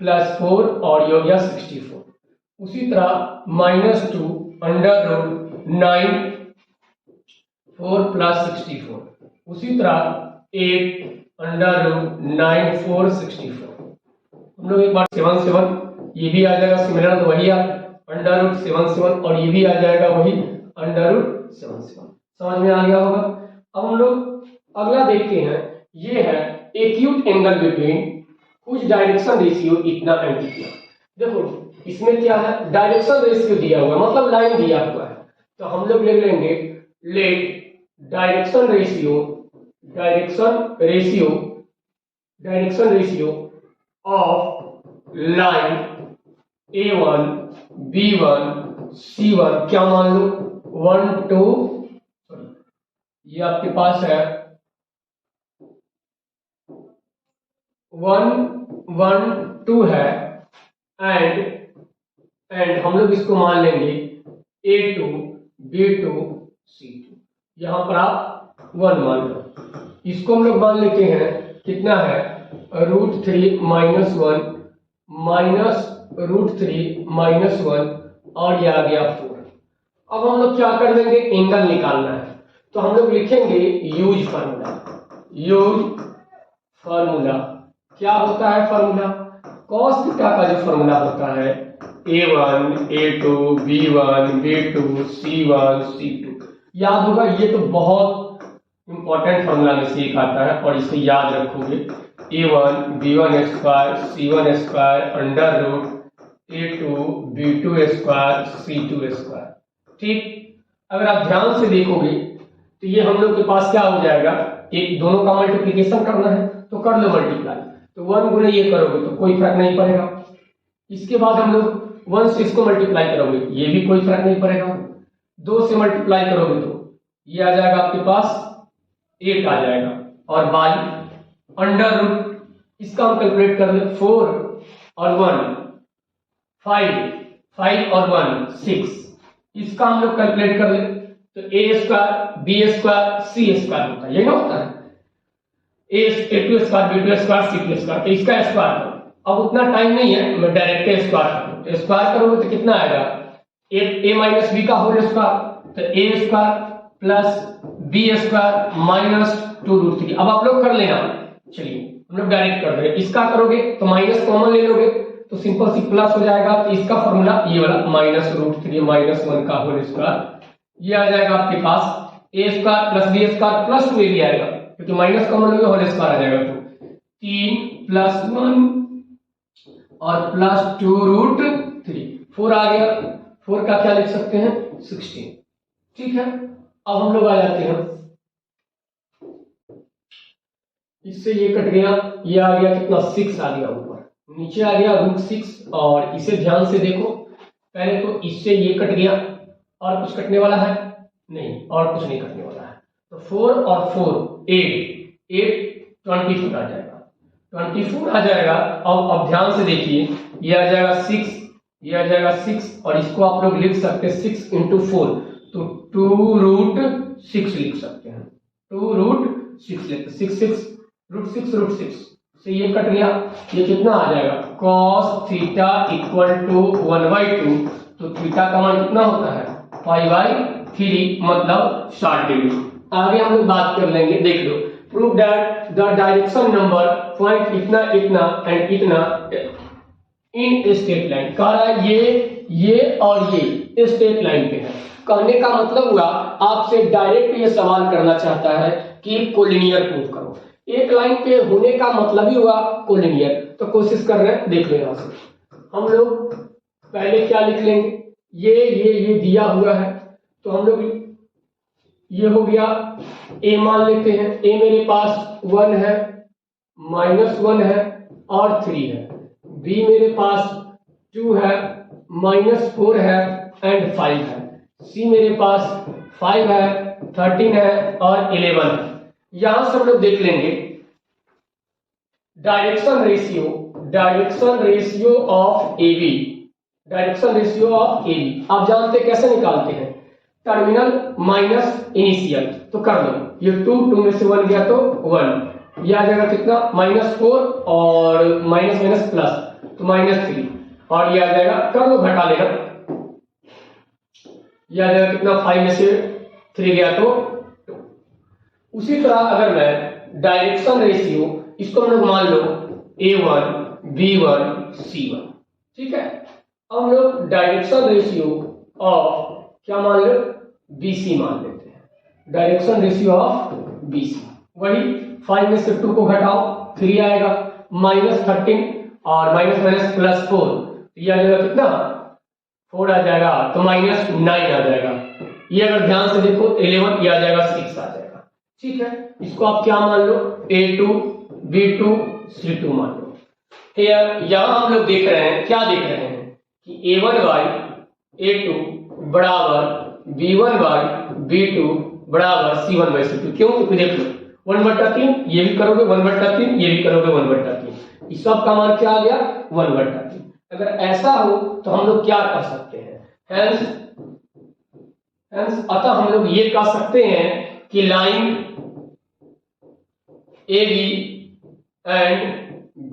+ 4 और ये हो गया 64। उसी तरह -2 √9 4 + 64, उसी तरह 8 √9 4 64। हम लोग एक बार 7 7, ये भी आ जाएगा सिमिलर, तो वही √7 7, और ये भी आ जाएगा वही √7 7। समझ में आ गया होगा। अब हम लोग अगला देखते हैं, ये है एक्यूट एंगल बिटवीन कुछ डायरेक्शन रेशियो इतना एंटीक्यूट। देखो इसमें क्या है, डायरेक्शन रेशियो दिया हुआ है, मतलब लाइन दिया हुआ है, तो हम लोग ले लेंगे let direction ratio of line A1 B1 C1, क्या मान लो 1 2, ये आपके पास है 1 1 2 है, एंड हम लोग इसको मान लेंगे A2 B2 C2, यहां पर आप 1 मान लो, इसको हम लोग मान लेते हैं कितना है √3 - 1 -√3 - 1, और ये आ गया 4। अब हम लोग क्या कर देंगे, एंगल निकालना है, तो हम लोग लिखेंगे यूज फार्मूला। क्या होता है फार्मूला, cos थीटा का जो फार्मूला होता है A1 A2 B1 B2 C1 C2, याद होगा, ये तो बहुत इंपॉर्टेंट फार्मूला में से एक आता है, और इसे याद रखोगे A1 B1 square C1 square √A2 B2 square C2 square, ठीक। अगर आप ध्यान से देखोगे तो ये हम लोग के पास क्या हो जाएगा, एक दोनों का मल्टीप्लिकेशन करना है तो कर लो मल्टीप्लाई, तो 1 गुने ये करोगे तो कोई फर्क नहीं पड़ेगा। इसके बाद हम लोग 1 से इसको मल्टीप्लाई करोगे, ये भी कोई फर्क नहीं पड़ेगा। 2 से मल्टीप्लाई करोगे तो ये आ जाएगा आपके पास 8 आ जाएगा, और बाई अंडर रूट, इसका हम कैलकुलेट कर ले 4 और 1 5 और 1 6, इसका हम लोग कैलकुलेट कर ले तो a square B square C square होता है, यही ना होता है, a2 square b2 square c2 square, तो इसका स्क्वायर करो। अब उतना टाइम नहीं है, मैं डायरेक्ट स्क्वायर करूँ, तो स्क्वायर करोगे तो कितना आएगा, a माइनस बी का होल स्क्वायर, तो a square plus B square minus 2√3। अब आप लोग कर लेना, चलिए हम लोग डायरेक्ट कर रहे हैं, इसका करोगे तो माइनस कॉमन ले लोगे तो सिंपल सी प्लस हो जाएगा, तो इसका फॉर्मूला ये वाला -√3 माइनस 1 का होल स्क्वायर, ये आ जाएगा आपके पास a square plus B square plus 2a भी आएगा, क्योंकि माइनस कॉमन लोगे होल स्क्वायर आ जाएगा, तो 3 + 1 और प्लस 2√3, 4 आ गया, 4 का क्या लिख सकते हैं 16। ठीक है, अब हम लोग आ जाते हैं, इससे ये कट गया, ये आ गया कितना 6 आ गया, ऊपर नीचे आ गया √6, और इसे ध्यान से देखो, पहले तो इससे ये कट गया, और कुछ कटने वाला है नहीं, और कुछ नहीं कटने वाला है, तो 4 और 4 8 24 आ जाएगा, 24 आ जाएगा। अब ध्यान से देखिए, ये आ जाएगा 6, ये आ जाएगा 6, और इसको आप लोग लिख सकते हैं 6 × 4, तो 2√6 लिख सकते हैं, 2√6 लिखते, 6 √6 से ये कट गया, ये कितना आ जाएगा cos थीटा = 1/2, तो थीटा का मान कितना होता है 5/3, मतलब 60 डिग्री। आगे हम लोग बात कर लेंगे, देख लो, prove that the direction number point इतना इतना एंड इतना इन स्ट्रेट लाइन, कह रहा है ये और ये स्ट्रेट लाइन पे है। कहने का मतलब हुआ आपसे डायरेक्ट ये सवाल करना चाहता है कि कोलिनियर प्रूव करो, एक लाइन पे होने का मतलब ही हुआ कोलिनियर, तो कोशिश कर रहे हैं, देख लो यहां से हम लोग पहले क्या लिख लेंगे, ये दिया हुआ है, तो हम लोग ये हो गया a मान लेते हैं, a मेरे पास 1 है, -1 है और 3 है, b मेरे पास 2 है, -4 है एंड 5 है, c मेरे पास 5 है, 13 है और 11 है। यहां से हम लोग देख लेंगे direction ratio of AB, direction ratio of AB आप जानते कैसे निकालते हैं, टर्मिनल माइनस इनिशियल, तो कर दो, ये 2 में से 1 गया तो 1, ये आ जाएगा कितना -4 और माइनस प्लस, तो -3, और ये आ जाएगा, कर दो घटा लेना, ये आ जाएगा कितना 5 में से 3 गया तो 2। उसी तरह अगर मैं डायरेक्शन रेशियो, इसको हम लोग मान लो A1 B1 C1, ठीक है, अब हम लोग डायरेक्शन रेशियो ऑफ क्या मान लो BC मान लेते हैं, डायरेक्शन रेशियो ऑफ BC, वही 5 में से 2 को घटाओ 3 आएगा, -13 और माइनस +4, ये आ जाएगा कितना 4 आ जाएगा, तो -9 आ जाएगा, ये अगर ध्यान से देखो 11, ये आ जाएगा 6 आ जाएगा। ठीक है, इसको आप क्या मान लो A2 B2 C2 मान लो। यहां हम लोग देख रहे हैं, क्या देख रहे हैं कि A1/A2 बराबर B1/B2 बराबर C1/C2, क्यों, क्योंकि देख लो 1/3, ये भी करोगे 1/3, ये भी करोगे 1/3, इस सब का मान क्या आ गया 1/3। अगर ऐसा हो तो हम लोग क्या कर सकते हैं, अतः हम लोग ये कह सकते हैं कि line AB and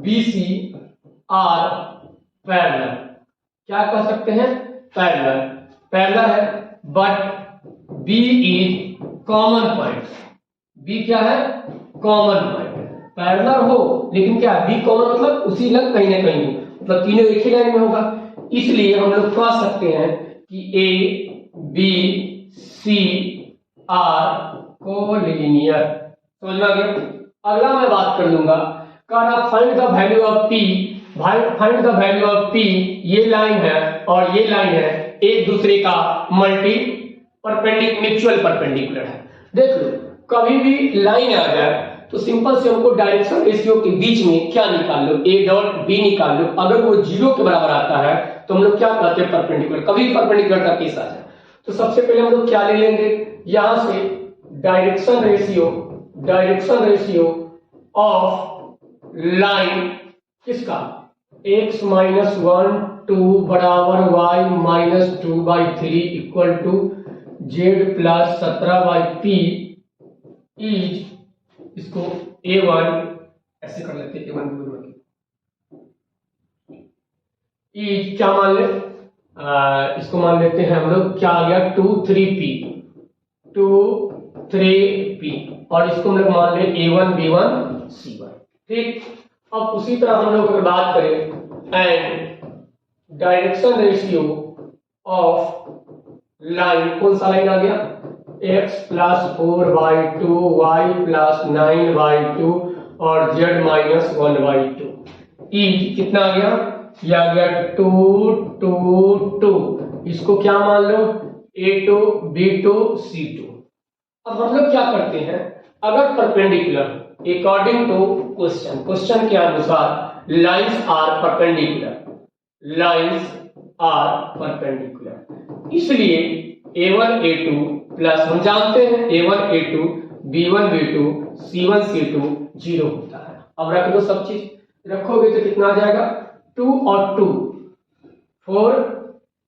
BC are parallel, क्या कह सकते हैं पैरेलल है, but B is common point, B क्या है कॉमन पॉइंट, पैरेलल हो लेकिन क्या B कॉमन मतलब उसी लग कहीं ना कहीं, मतलब तीनों एक ही लाइन में होगा, इसलिए हम लोग कह सकते हैं कि A B C are collinear. समझ में आ गया। अगला मैं बात कर लूंगा, कहा find the value of P, find the value of P, ये लाइन है और ये लाइन है एक दूसरे का म्यूचुअल परपेंडिकुलर है। देख लो कभी भी लाइन आ जाए तो सिंपल से हमको डायरेक्शन रेशियो के बीच में क्या निकाल लो, A डॉट B निकाल लो, अगर वो 0 के बराबर आता है तो हम लोग क्या कहते हैं परपेंडिकुलर, कभी परपेंडिकुलर का केस आ जाए तो सबसे पहले हम लोग क्या ले लेंगे, यहां से डायरेक्शन रेशियो ऑफ लाइन किसका x-1 2 बराबर y minus 2/3 equal to z plus 17/p is, इसको a1 ऐसे कर लेते हैं, a1 इज क्या मान ले, इसको मान लेते हैं हम लोग, क्या आ गया 2 3p और इसको हम लोग मान ले a1 b1 c1। ठीक, अब उसी तरह हम लोग अगर बात करें and direction ratio of line, कौन सा लाइन आ गया, x प्लस 4/2 y प्लस 9/2 और z माइनस 1/2 इज कितना आ गया, यह आ गया 2 2 2। इसको क्या मान लो, a2 b2 c2। अब हम लोग क्या करते हैं, अगर परपेंडिकुलर अकॉर्डिंग टू क्वेश्चन के अनुसार लाइंस आर परपेंडिकुलर, इसलिए a1 a2 प्लस हम जानते हैं a1 a2 b1 b2 c1 c2 0 होता है। अब रख दो, सब चीज रखोगे तो कितना आ जाएगा, 2 और 2 4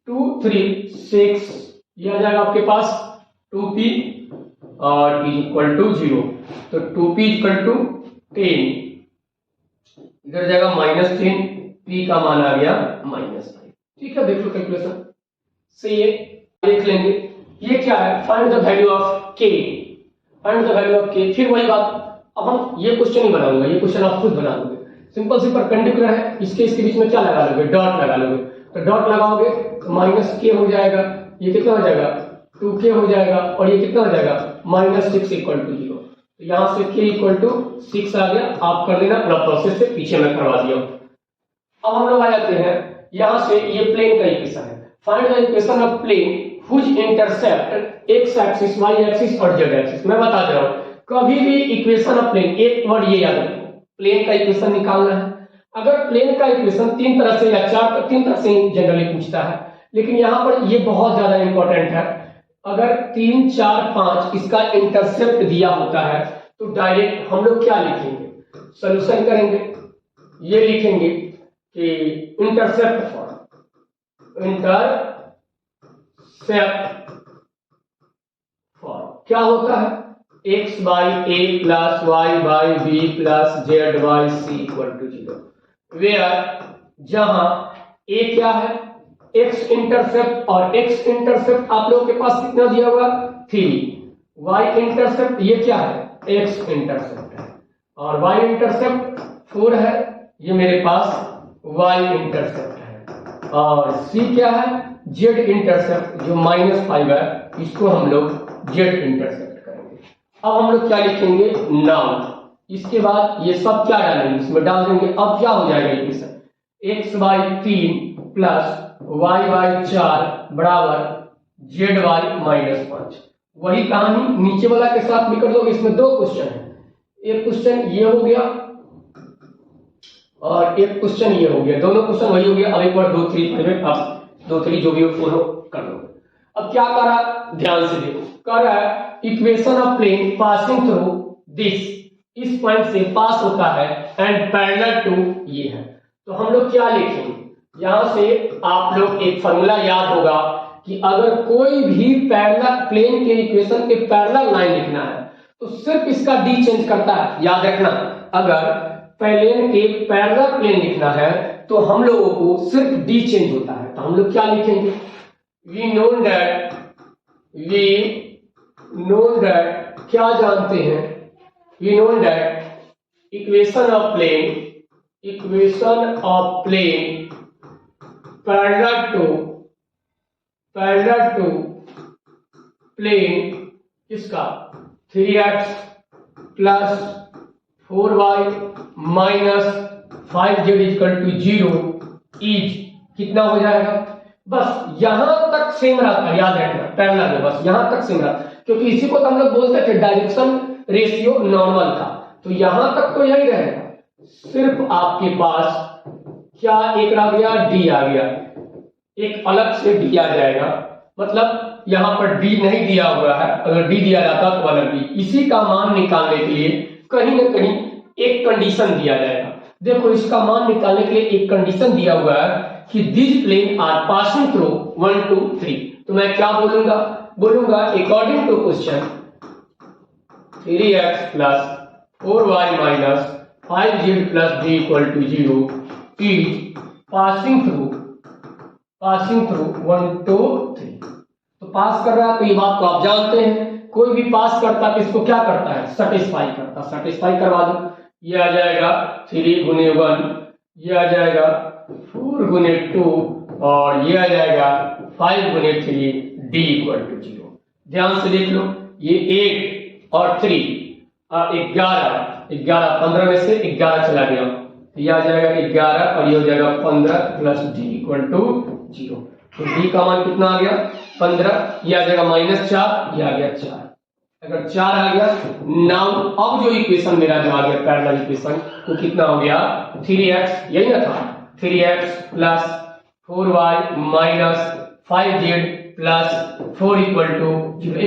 2 3 6, यह आ जाएगा आपके पास 2p और p इक्वल टू 0, तो 2p इक्वल टू 10, इधर जाएगा -10, p का मान आ गया -5। ठीक है, देख लो कैलकुलेशन से, ये देख लेंगे ये क्या है, find the value of k, find the value of k। फिर वही बात, अब हम ये क्वेश्चन नहीं बनाऊंगा, ये क्वेश्चन आप खुद बना लोगे, सिंपल सी परपेंडिकुलर है, इसके बीच में क्या लगा लोगे, डॉट लगा लोगे, तो डॉट लगाओगे तो -k हो जाएगा, ये कितना हो जाएगा 2k हो जाएगा और ये कितना हो जाएगा -6 इक्वल टू 0। तो यहां से k इक्वल टू 6 आ गया, आप कर लेना पूरा प्रोसेस से, पीछे मैं करवा दिया। अब हम लोग आ जाते हैं यहां से, ये प्लेन का इक्वेशन है, find the equation of plane which intercept x axis y axis और z एक्सिस। मैं बता दे रहा हूं, कभी भी इक्वेशन ऑफ प्लेन, एक वर्ड ये याद रखो, प्लेन का इक्वेशन निकालना है। अगर प्लेन का इक्वेशन 3 तरह से या 3 तरह से जनरली पूछता है, लेकिन यहां पर ये बहुत ज्यादा इंपॉर्टेंट है, अगर 3 4 5 इसका इंटरसेप्ट दिया होता है तो डायरेक्ट हम लोग क्या लिखेंगे, सॉल्यूशन करेंगे, ये लिखेंगे कि इंटरसेप्ट फॉर्म, क्या होता है, x by a plus y by b plus z by c equal to 0, where जहां a क्या है, x इंटरसेप्ट, और x इंटरसेप्ट आप लोगों के पास कितना दिया हुआ 3, y इंटरसेप्ट ये क्या है, x इंटरसेप्ट है, और y इंटरसेप्ट 4 है, ये मेरे पास y इंटरसेप्ट है, और c क्या है, z इंटरसेप्ट जो -5 है, इसको हम लोग z इंटरसेप्ट करेंगे। अब हम लोग क्या लिखेंगे, नाउ, इसके बाद ये सब क्या डालेंगे, इसमें डाल देंगे। अब क्या हो जाएगा इक्वेशन, x/3 प्लस y/4 बराबर z/-5। वही कहानी नीचे वाला के साथ भी कर दोगे। इसमें 2 क्वेश्चन है, एक क्वेश्चन ये हो गया और एक क्वेश्चन ये हो गया, दोनों क्वेश्चन वही हो गया। अब एक बार 2 3 पहले आप 2 3 जो भी हो फॉलो कर लो। अब क्या करा, ध्यान से देखो, कर रहा है equation of plane passing through this, इस पॉइंट से पास होता है एंड पैरेलल टू ये है। तो हम लोग क्या लिखेंगे, यहां से आप लोग एक फॉर्मूला याद होगा कि अगर कोई भी पैरेलल प्लेन के इक्वेशन के पैरेलल लाइन लिखना है तो सिर्फ इसका डी चेंज करता है, याद रखना। अगर प्लेन के पैरेलल प्लेन लिखना है तो हम लोगों को सिर्फ डी चेंज होता है। तो हम लोग क्या लिखेंगे, वी नोन दैट क्या जानते हैं, we known that equation of plane parallel to plane किसका 3x plus 4y minus 5z equal to 0 is कितना हो जाएगा। बस यहां तक सेम रहता है, याद रखना पैरेलल में बस यहां तक सेम रहता, क्योंकि इसी को तो हम लोग बोलते थे डायरेक्शन रेशियो नॉर्मल का। तो यहां तक तो यही रहेगा, सिर्फ आपके पास क्या एक रह गया, डी आ गया, एक अलग से डी आ जाएगा। मतलब यहां पर डी नहीं दिया हुआ है, अगर डी दिया जाता तो अलग डी। इसी का मान निकालने के लिए कहीं ना कहीं एक कंडीशन दिया जाएगा। देखो इसका मान निकालने के लिए एक कंडीशन दिया हुआ है कि this plane are passing through 1 2 3, तो मैं क्या बोलूंगा according to question 3x plus 4y minus 5z plus d equal to 0 is passing through 1 2 3। तो पास कर रहा है, तो ये बात को आप जानते हैं, कोई भी पास करता है इसको क्या करता है, सेटिस्फाई करता है। सेटिस्फाई करवा दो, ये आ जाएगा 3 गुने 1, ये आ जाएगा 4 गुने 2 और ये आ जाएगा 5 गुने 3, d इक्वल टू 0। ध्यान से देख लो, ये 8 और 3 11 15 में से 11 चला गया, ये आ जाएगा 11 और ये हो जाएगा 15 प्लस d इक्वल टू 0। तो d का मान कितना आ गया 15, ये आ जाएगा -4, ये आ गया 4। अगर 4 आ गया, नाउ अब जो इक्वेशन मेरा जो आ गया पैरेलल इक्वेशन, तो कितना हो गया 3x, यही ना था, 3x plus 4y minus 5z plus 4 equal to 0।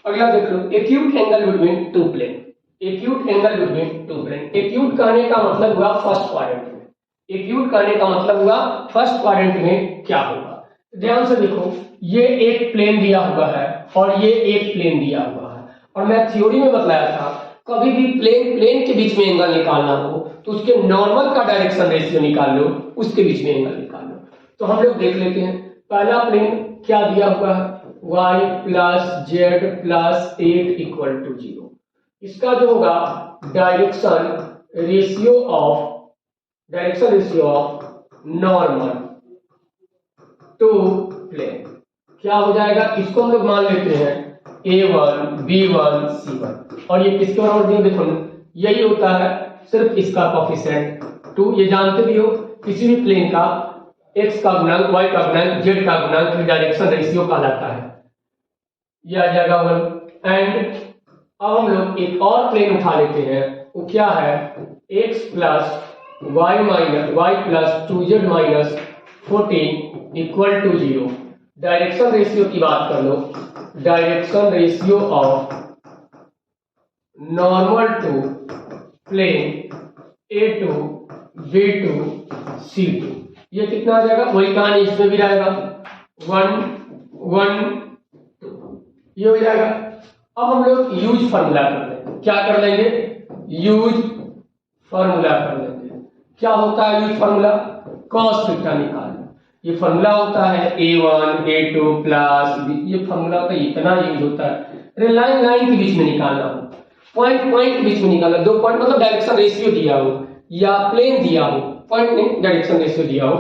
अगला देख लो, acute angle between two plane. Acute angle between two plane, acute कहने का मतलब हुआ फर्स्ट क्वाड्रेंट में, एक्यूट कहने का मतलब हुआ फर्स्ट क्वाड्रेंट में क्या होगा। ध्यान से देखो, ये एक प्लेन दिया हुआ है और ये एक प्लेन दिया हुआ है, और मैं थ्योरी में बताया था कभी भी प्लेन के बीच में एंगल निकालना हो तो उसके नॉर्मल का डायरेक्शन रेशियो निकाल लो, उसके बीच में एंगल निकाल लो। तो हम लोग देख लेते हैं, पहला प्लेन क्या दिया हुआ है, y plus z plus 8 equal to 0। इसका जो होगा direction ratio of normal to plane क्या हो जाएगा, इसको हम लोग मान लेते हैं a1 b1 c1, और ये किसके बराबर दिया, देखो यही होता है, सिर्फ इसका कोएफिशिएंट 2, ये जानते भी हो किसी भी प्लेन का x का गुणक, y का गुणक, z का गुणक फिर डायरेक्शन रेशियो कहलाता है, ये आ जाएगा 1। एंड अब हम लोग एक और प्लेन उठा लेते हैं, वो क्या है x plus y plus 2z minus 14 equal to 0। Direction ratio की बात कर लो, direction ratio of normal to plane a2 b2 c2, ये कितना आ जाएगा, वही कहानी इसमें भी रहेगा 1 1 2, ये हो जाएगा। अब हम लोग यूज फार्मूला कर लेंगे, क्या कर लेंगे, यूज फार्मूला कर लेंगे। क्या होता है यूज फार्मूला, cos थीटा निकालना। ये फार्मूला होता है a1 a2 प्लस b, ये फार्मूला का इतना यूज होता है, अरे लाइन के बीच में निकालना हो, पॉइंट के बीच में निकालना, दो पॉइंट मतलब डायरेक्शन रेशियो दिया हो या प्लेन दिया हो, पॉइंट नहीं डायरेक्शन रेशियो दिया हो,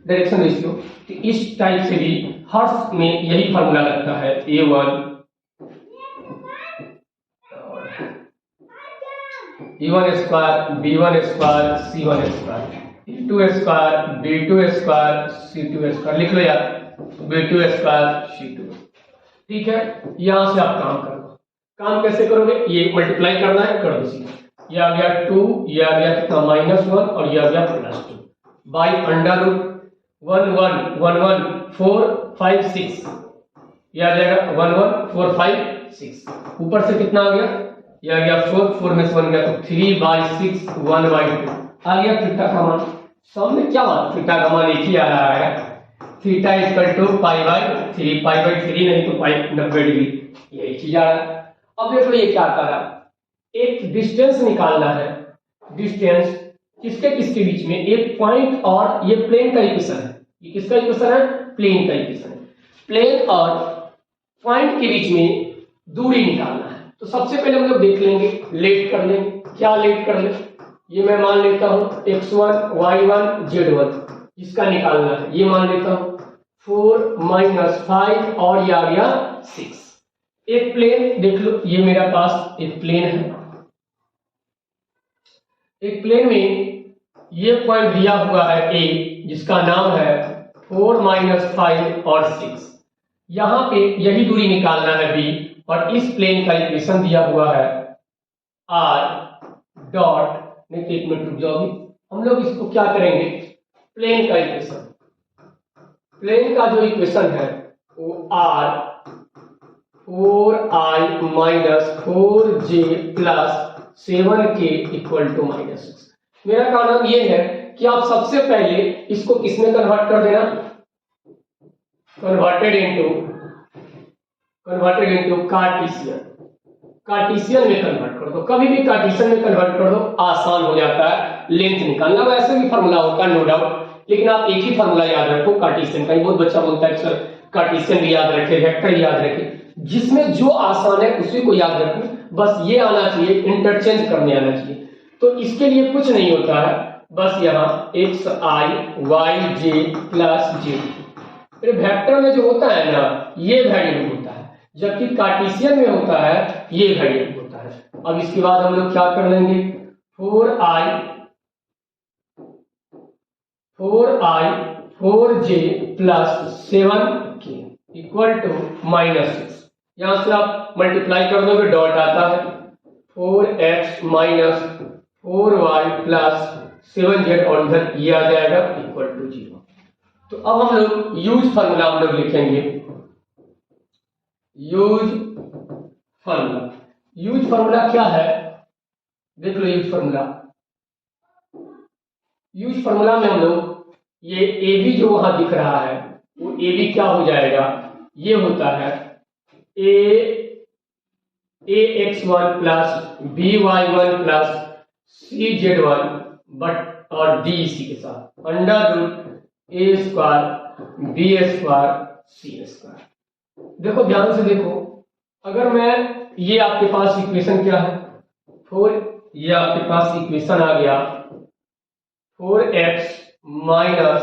डायरेक्शन रेशियो, तो इस टाइप से भी हर में यही फार्मूला लगता है, a1 a1 square b1 square c1 square a2 square b2 square c2 square, लिख लो यार b2 स्क्वायर c2। ठीक है, यहां से आप काम करो, काम कैसे करोगे, ये मल्टीप्लाई करना है, कर दो सीधा, ये आ गया 2, ये आ गया कितना -1 और ये आ गया +2 बाई अंडर रूट 1 1 1 1 4 5 6, ये आ जाएगा 1 1 4 5 6, ऊपर से कितना आ गया, ये आ गया 4 में से 1 गया तो 3/6 1/2 आ गया थीटा का मान। सामने क्या बात, थीटा का मान एक ही आ रहा है, थीटा इक्वल टू π/3, π/3 नहीं तो पाई 90 डिग्री, यही चीज आ रहा है। अब देखो ये क्या कर रहा है, एक डिस्टेंस निकालना है, डिस्टेंस किसके बीच में, एक पॉइंट और ये प्लेन का इक्वेशन है, ये किसका इक्वेशन है, प्लेन का इक्वेशन है, प्लेन और पॉइंट के बीच में दूरी निकालना है। तो सबसे पहले हम लोग देख लेंगे, लेट कर लेंगे, क्या लेट कर ले, ये मैं मान लेता हूं x1 y1 z1, इसका निकालना है, ये मान लेता हूं 4 - 5 और ये आ गया 6। एक प्लेन देख लो, ये मेरा पास एक प्लेन है, एक प्लेन में ये पॉइंट दिया हुआ है a, जिसका नाम है 4 - 5 और 6, यहां पे यही दूरी निकालना है b, और इस प्लेन का इक्वेशन दिया हुआ है r डॉट, नहीं तो 1 मिनट रुक जाओगे, हम लोग इसको क्या करेंगे, प्लेन का इक्वेशन, प्लेन का जो इक्वेशन है वो r 4i - 4j + 7k = -6। मेरा कहना ये है कि आप सबसे पहले इसको किसमें कन्वर्ट कर देना, कन्वर्टेड इनटू कार्टेशियन, कार्टेशियन में कन्वर्ट कर दो। कभी भी कार्टेशियन में कन्वर्ट कर दो, आसान हो जाता है लेंथ निकालना। वैसे भी फॉर्मूला होता है नो डाउट, लेकिन आप एक ही फॉर्मूला याद रखो कार्टेशियन का। बहुत बच्चा बोलता है सर कार्टेशियन भी याद रखे, वेक्टर याद रखे, जिसमें जो आसान है उसी को याद रखो। बस ये आना चाहिए, इंटरचेंज करने आना चाहिए। तो इसके लिए कुछ नहीं होता है, बस यहाँ एक्स आई वाई जे प्लस जे। फिर वेक्टर में जो होता है ना ये वेरिएबल होता है, जबकि कार्टेशियन में होता है ये वेरिएबल होता है। अब इसके बाद हम लोग क्या कर लेंगे, 4j plus 7k equal to -6। यहां से आप मल्टीप्लाई कर दोगे, डॉट आता है 4x minus 4y plus 7z और इधर ये आ जाएगा इक्वल टू 0। तो अब हम लोग यूज फार्मूला हम लोग लिखेंगे, यूज फार्मूला क्या है, देख लो। यूज फार्मूला में हम लोग ये ए बी जो वहां दिख रहा है वो ए बी क्या हो जाएगा, ये होता है A X one plus B Y one plus C Z one but और डी इसी के साथ under root A square B square C square. देखो ध्यान से देखो, अगर मैं ये आपके पास इक्वेशन क्या है 4, ये आपके पास इक्वेशन आ गया 4x minus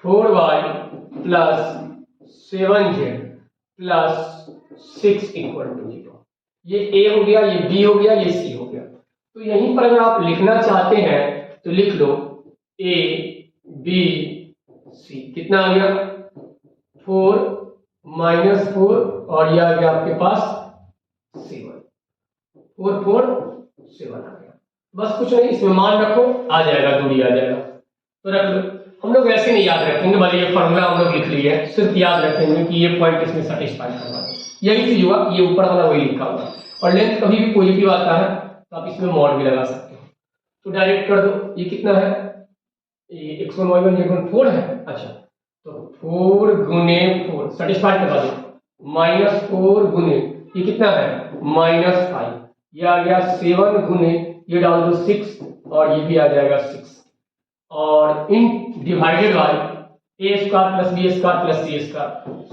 4y plus 7z plus 6 equal to 0। ये a हो गया, ये b हो गया, ये c हो गया। तो यहीं पर अगर आप लिखना चाहते हैं तो लिख लो a b c। कितना आ गया 4 माइनस 4 और ये आ गया आपके पास 7, 4 4 7 आ गया। बस कुछ नहीं, इसमें मान रखो, आ जाएगा, दूरी आ जाएगा। तो रख लो। हम लोग ऐसे नहीं याद रखेंगे, भले ये फॉर्मूला हम लोग लिख लिए है, सिर्फ याद रखेंगे कि ये पॉइंट इसमें सेटिस्फाई करवा दो। यही चीज हुआ, ये ऊपर वाला वही लिखा हुआ। और लेंथ कभी भी पॉजिटिव आता है तो आप इसमें मॉड भी लगा सकते हो। तो डायरेक्ट कर दो, ये कितना है, ये x1 y1 z1 4 है। अच्छा, तो 4 गुने 4 सेटिस्फाई करवा दो, -4 गुने ये कितना है -5, ये आ गया 7 गुने ये डाल दो 6 और ये भी आ जाएगा 6 और इन divided by a square plus B square plus C square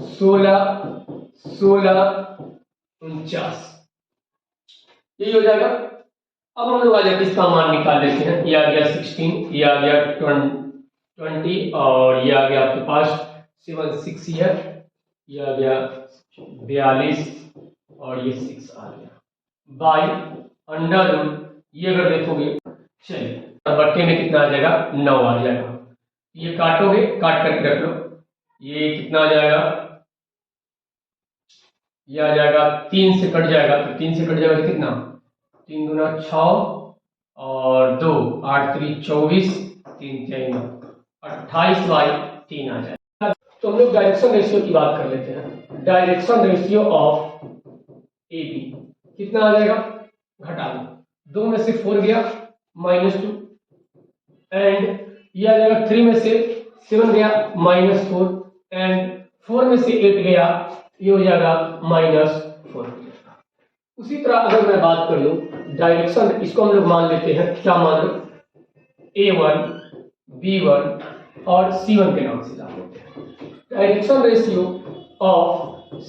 16 49 यही हो जाएगा। अब हम लोग आ जाते इसका मान निकाल लेते हैं। ये आ गया 16, ये आ गया 20 और ये आ गया आपके पास 7 6 है, ये आ गया 42 और ये 6 आ गया बाई अंडर रूट। ये अगर देखोगे चलिए बट्टे में कितना आ जाएगा 9 आ जाएगा। ये काटोगे, काट करके रख लो, ये कितना आ जाएगा, ये आ जाएगा 3 से कट जाएगा, तो 3 से कट जाएगा तो कितना 3 दूना 6 और 2 8 3 24 3 4 9 28 बाई 3 आ जाएगा। तो हम लोग डायरेक्शन रेशियो की बात कर लेते हैं। Direction ratio of a b कितना आ जाएगा, घटा लो, 2 में से 4 गया -2 एंड ये आ जाएगा 3 में से 7 गया -4 एंड 4 में से 8 गया, ये हो जाएगा -4। उसी तरह अगर मैं बात कर लूं डायरेक्शन, इसको हम लोग मान लेते हैं, क्या मान लो A1 B1 और C1 के नाम से जान लेते हैं। डायरेक्शन रेशियो ऑफ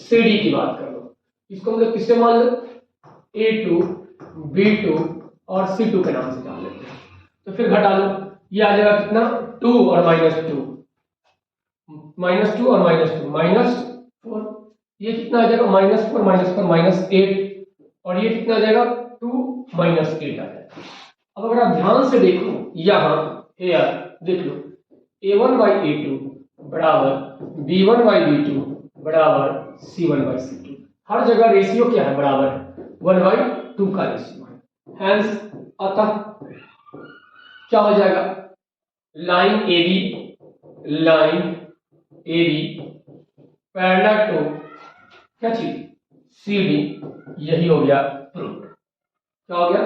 CD की बात कर लो, इसको हम लोग किससे मान लो A2 B2 और C2 के नाम से जान लेते हैं। तो फिर घटा लो, ये आ जाएगा कितना 2 और -2 -2 और -2 -4, ये कितना आ जाएगा -4 -8 और ये कितना आ जाएगा 2 -8 आ जाएगा। अब अगर आप ध्यान से देखो यहाँ देख लो A1 बाई A2 बराबर B1 बाई B2 बराबर C1 बाई C2। हर जगह रेशियो क्या है, बराबर है, 1/2 का रेशियो है। हैंस अतः क्या हो जाएगा, लाइन AB पैरेलल टू क्या चीज CD, यही हो गया प्रूफ। क्या हो गया,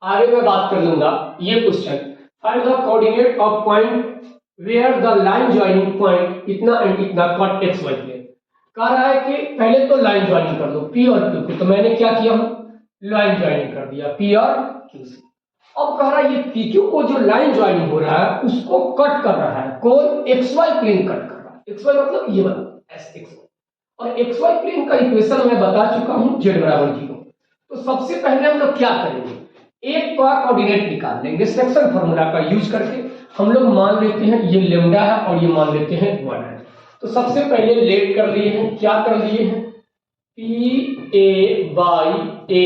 आगे मैं बात कर लूंगा ये question find the coordinate of point where the line joining point इतना एंड इतना कट एक्स वाई प्लेन। कह रहा है कि पहले तो लाइन ज्वाइनिंग कर दो पी और क्यू को, तो मैंने क्या किया लाइन ज्वाइनिंग कर दिया पी और क्यू से। अब कह रहा है ये पी क्यू को जो लाइन ज्वाइनिंग हो रहा है उसको कट कर रहा है, कौन एक्स वाई प्लेन कट कर रहा है। एक्स वाई मतलब ये वाला एस एक्स वाई, और एक्स वाई प्लेन का इक्वेशन मैं बता चुका हूं z बराबर 0। तो सबसे पहले हम लोग क्या करेंगे, एक का कोऑर्डिनेट निकाल लेंगे सिलेक्शन फार्मूला का यूज करके। हम लोग मान लेते हैं ये लेमडा है और ये मान लेते हैं 1 है। तो सबसे पहले लेट कर लिए हैं, क्या कर लिए हैं, पी ए बाई ए,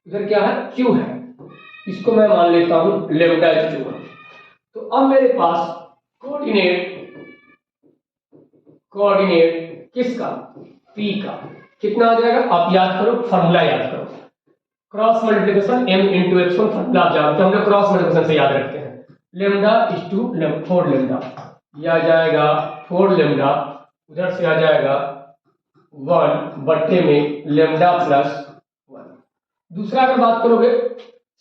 इधर क्या है क्यू है, इसको मैं मान लेता हूं लेमडा इज 2। तो अब मेरे पास कोऑर्डिनेट किसका, पी का, कितना आ जाएगा आप याद करो, फार्मूला याद करो, cross multiplication m into x one formula आप जानते हैं, हम लोग क्रॉस मल्टीप्लिकेशन से याद रखते हैं। लेमडा इज टू 4 लेमडा, यह आ जाएगा 4 लेमडा, उधर से आ जाएगा 1 बट्टे में लेमडा प्लस 1। दूसरा अगर बात करोगे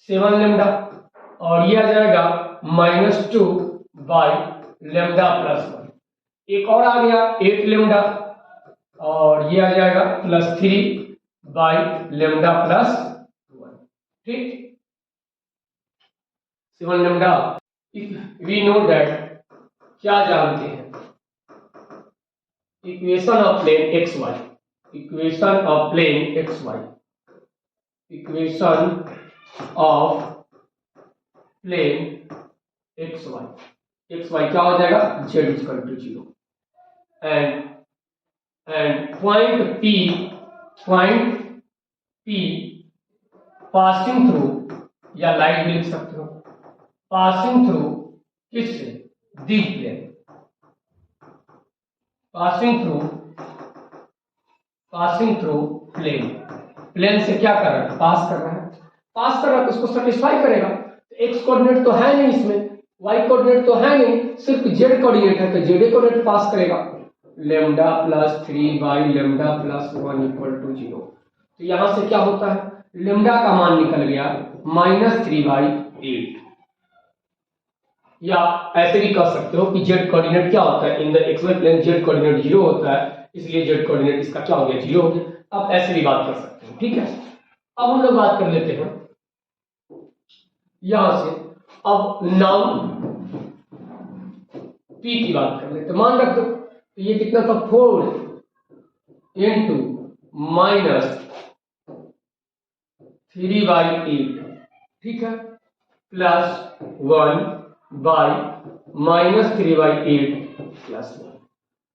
7 लेमडा, और ये आ जाएगा -2 बाई लेमडा प्लस 1। एक और आ गया 8 लेमडा, और ये आ जाएगा +3 बाई लेमडा प्लस 1। ठीक, 7 लेमडा। वी नो दैट, क्या जानते हैं, equation of plane x y, equation of plane x y, equation of plane x y क्या हो जाएगा, z equal to 0 and point P passing through, या लाइन भी लिख सकते हो, पासिंग थ्रू किससे, the plane, passing through plane से क्या कर रहा है, पास कर रहा है, तो उसको सेटिस्फाई करेगा। एक्स कोऑर्डिनेट तो है नहीं इसमें, वाई कोऑर्डिनेट तो है नहीं, सिर्फ जेड कोऑर्डिनेट है, तो जेड कोऑर्डिनेट पास करेगा, lambda plus 3 by lambda plus 1 equal to 0। तो यहां से क्या होता है, लेमडा का मान निकल गया -3/8। या ऐसे भी कह सकते हो कि जेड कोऑर्डिनेट क्या होता है, in the x y plane z coordinate 0 होता है, इसलिए जेड कोऑर्डिनेट इसका क्या हो गया, 0 हो गया। अब ऐसे भी बात कर सकते हो, ठीक है। अब हम लोग बात कर लेते हैं यहां से, अब नाम पी की बात कर लेते हैं, मान रख दो, तो ये कितना था 4 इंटू -3/8, ठीक है, प्लस 1 बाई -3/8 प्लस 1।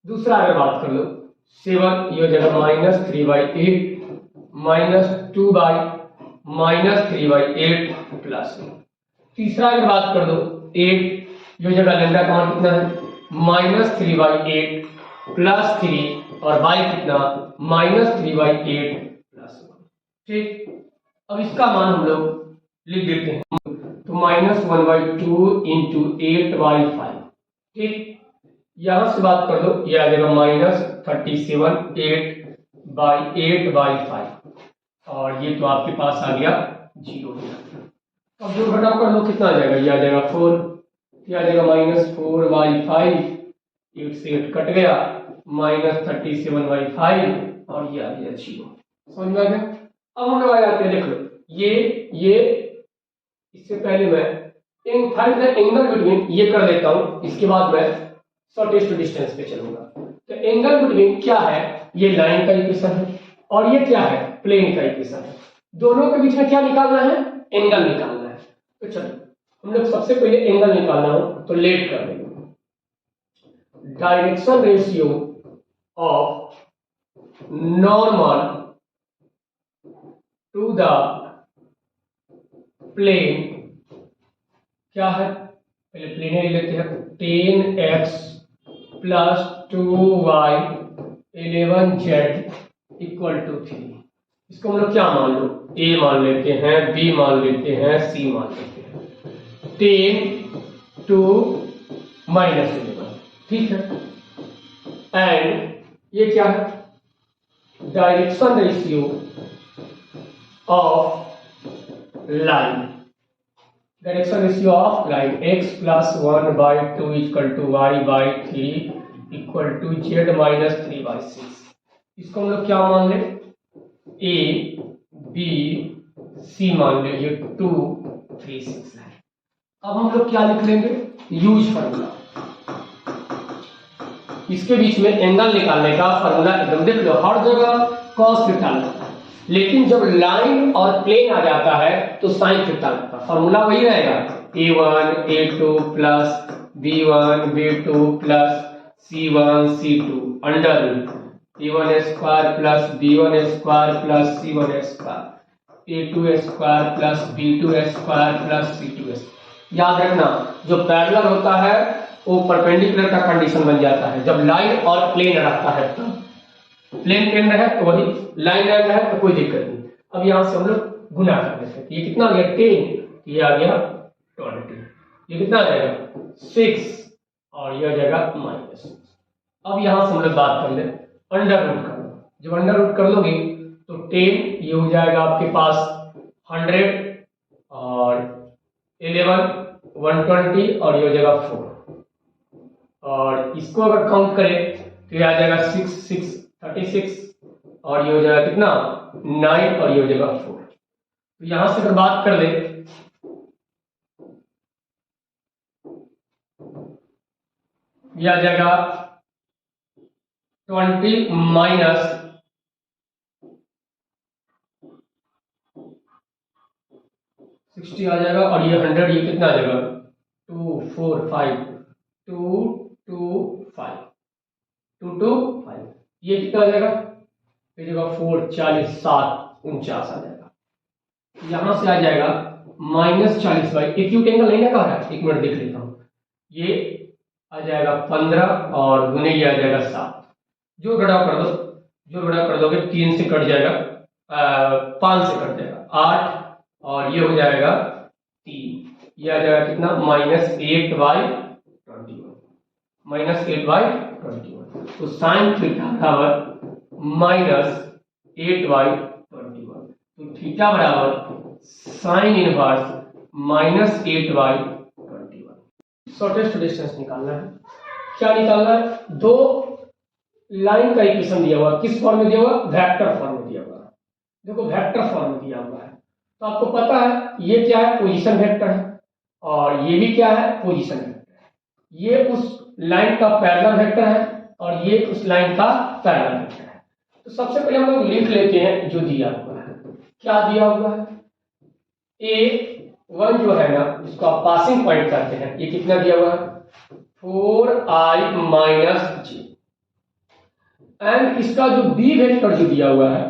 दूसरा अगर बात कर लो 7, ये हो जाएगा -3/8 -2 बाई -3/8 प्लस 1। तीसरा अगर बात कर दो 8, ये हो जाएगा लेमडा का मान कितना है, -3/8 प्लस 3, और बाई कितना -3/8 प्लस 1। ठीक, अब इसका मान हम लोग लिख देते हैं, तो -1/2 इंटू 8/5। ठीक, यहां से बात कर दो, ये आ जाएगा -37 8/5, और ये तो आपके पास आ गया 0। अब जो घटाव कर लो कितना आ जाएगा, ये आ जाएगा 4, ये आ जाएगा -4/5, 8 से 8 कट गया, -37/5, और ये आ गया 0। समझ में आ गया। अब हम लोग आ जाते हैं, देख लो ये इससे पहले मैं फाइंड द एंगल बिटवीन ये कर लेता हूं, इसके बाद मैं शॉर्टेस्ट डिस्टेंस पे चलूंगा। तो एंगल बिटवीन क्या है, ये लाइन का इक्वेशन है, और ये क्या है, प्लेन का इक्वेशन है। दोनों के बीच में क्या निकालना है, एंगल निकालना है। तो चलो हम लोग सबसे पहले एंगल निकालना हो तो लेट कर लेंगे, direction ratio of normal to the plane क्या है, पहले प्लेन लेते हैं, 10x plus 2y 11z equal to 3। इसको हम लोग क्या मान लो, a मान लेते हैं, b मान लेते हैं, c मान लेते हैं, 10 to -11, ठीक है। एंड ये क्या है, direction ratio of line, direction ratio of line x plus 1/2 equal to y/3 equal to z minus 3/6। इसको हम लोग क्या मान ले, a b c मान ले, ये 2 3 6 लाइन। अब हम लोग क्या लिख लेंगे, यूज फार्मूला। इसके बीच में एंगल निकालने का फार्मूला एकदम देख लो, हर जगह cos थीटा लगता है, लेकिन जब लाइन और प्लेन आ जाता है तो साइन थीटा लगता है। फार्मूला वही रहेगा, a1 a2 plus b1 b2 plus c1 c2 under a1 square plus b1 square plus c1 square a2 square plus b2 square plus c2 square. याद रखना, जो पैरेलल होता है वो परपेंडिकुलर का कंडीशन बन जाता है जब लाइन और प्लेन रहता है। तो प्लेन प्लेन रहे तो वही, लाइन लाइन रहे तो कोई दिक्कत नहीं। अब यहां से हम लोग गुना कर देते हैं, ये कितना आ गया 10, ये आ गया 20, ये कितना आ जाएगा 6 और ये आ जाएगा -। अब यहां से हम लोग बात कर ले अंडर रूट कर लो, जब अंडर रूट कर लोगे तो 10 ये हो जाएगा आपके पास 100 और 11 120 और ये हो जाएगा 4, और इसको अगर काउंट करें तो ये आ जाएगा 6 6 36 और ये हो जाएगा कितना 9 और ये हो जाएगा 4। तो यहां से अगर बात कर ले ये आ जाएगा 20 माइनस 60 आ जाएगा और ये 100, ये कितना आ जाएगा 2 4 5 2 2 5 2 2 5, ये कितना आ जाएगा, ये जगह 4 40 7 49 आ जाएगा। यहां से आ जाएगा -40/, एक्यूट एंगल नहीं ना कह रहा है, एक मिनट देख लेता हूं, ये आ जाएगा 15 और गुने ये आ जाएगा 7, जो घटाव कर दो, जो घटाव कर दोगे 3 से कट जाएगा, 5 से कट जाएगा 8 और ये हो जाएगा 3, ये आ जाएगा कितना -8/21 -8/21। तो साइन थीटा बराबर -8/21, तो थीटा बराबर साइन इनवर्स -8/21। शॉर्टेस्ट डिस्टेंस निकालना है। क्या निकालना है, दो लाइन का इक्वेशन दिया हुआ, किस फॉर्म में दिया हुआ, वेक्टर फॉर्म में दिया हुआ है। देखो वेक्टर फॉर्म में दिया हुआ है तो आपको पता है ये क्या है, पोजीशन वेक्टर है, और ये भी क्या है, पोजीशन वेक्टर है। ये उस लाइन का पैरेलल वेक्टर है और ये उस लाइन का पैरेलल वेक्टर है। तो सबसे पहले हम लोग लिख लेते हैं जो दिया हुआ है। क्या दिया हुआ है, A1 जो है ना, इसको आप पासिंग पॉइंट करते हैं, ये कितना दिया हुआ है 4i - j, एंड इसका जो B वेक्टर जो दिया हुआ है,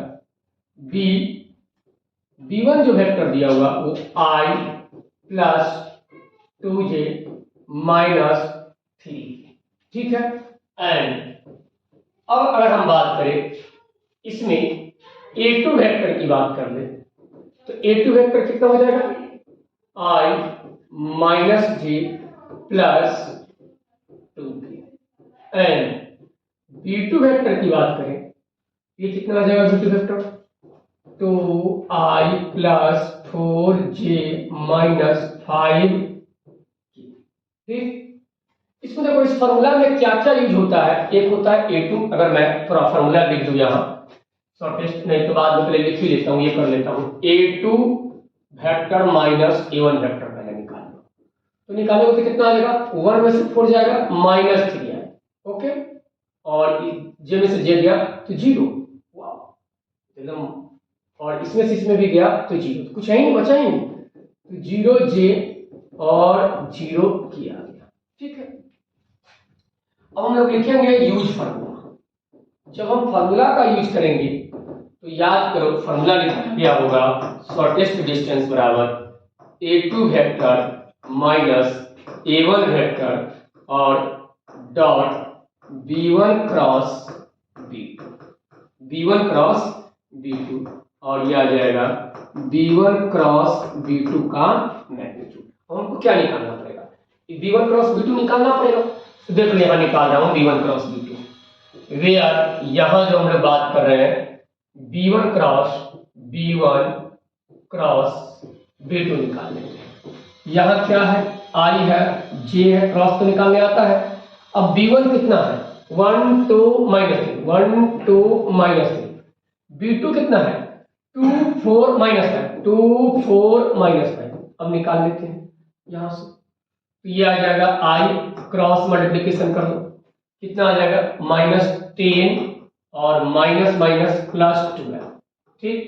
B1 जो वेक्टर दिया हुआ वो i + 2j - 3, ठीक है। एंड अब अगर हम बात करें इसमें A2 वेक्टर की बात कर ले तो A2 वेक्टर कितना हो जाएगा, i - j + 2k, and B2 vector की बात करें, ये कितना आ जाएगा B2 वेक्टर, 2i + 4j - 5, ठीक। इसमें देखो इस फॉर्मूला में क्या क्या यूज होता है, एक होता है A2, अगर मैं थोड़ा फॉर्मूला लिख दूं यहाँ शॉर्टेस्ट, नहीं तो बाद में पहले लिख ही लेता हूँ, ये कर लेता हूँ, A2 vector minus A1 vector पहले निकाल लो, तो निकालोगे तो कितना आ जाएगा, 1 में से 4 जाएगा -3 आएगा, ओके, और j में से j गया तो 0, वाह एकदम, और इसमें से इसमें भी गया तो 0, तो कुछ है ही नहीं, बचा ही नहीं, तो 0j और 0 किया गया, ठीक है। अब हम लोग लिखेंगे यूज फार्मूला। जब हम फार्मूला का यूज करेंगे तो याद करो फार्मूला लिखा गया होगा, शॉर्टेस्ट डिस्टेंस बराबर A2 वेक्टर - A1 वेक्टर और dot B1 cross B2, B1 cross B2, और यह आ जाएगा B1 क्रॉस B2 का मैग्नीट्यूड। हमको क्या निकालना पड़ेगा, B1 क्रॉस B2 निकालना पड़ेगा। तो देख ले, यहां निकाल रहा हूं B1 क्रॉस B2, वेयर यहां जो हम लोग बात कर रहे हैं B1 cross B1 cross B2 निकाल लेंगे। यहाँ क्या है, I है, J है, क्रॉस तो निकालने आता है। अब B1 कितना है, 1 2 -3, 1 2 -3। B2 कितना है, 2 4 -5, 2 4 -5। अब निकाल लेते हैं यहां से, तो ये आ जाएगा I, क्रॉस मल्टीप्लीकेशन कर दो, कितना आ जाएगा, -10 और माइनस माइनस +2 है, ठीक,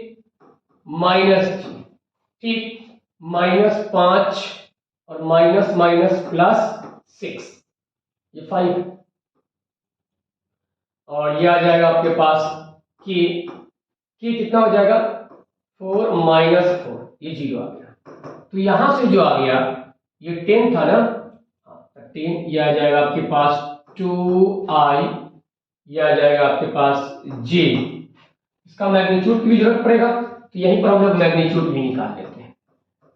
-3, ठीक, -5 और माइनस माइनस +6, ये 5, और ये आ जाएगा आपके पास कि कितना हो जाएगा, 4 -4, ये 0 आ गया। तो यहां से जो आ गया ये 10 था ना, 10, ये आ जाएगा आपके पास 2i, ये आ जाएगा आपके पास j। इसका मैग्नीट्यूड की भी जरूरत पड़ेगा, तो यहीं पर हम लोग मैग्नीट्यूड भी निकाल लेते हैं।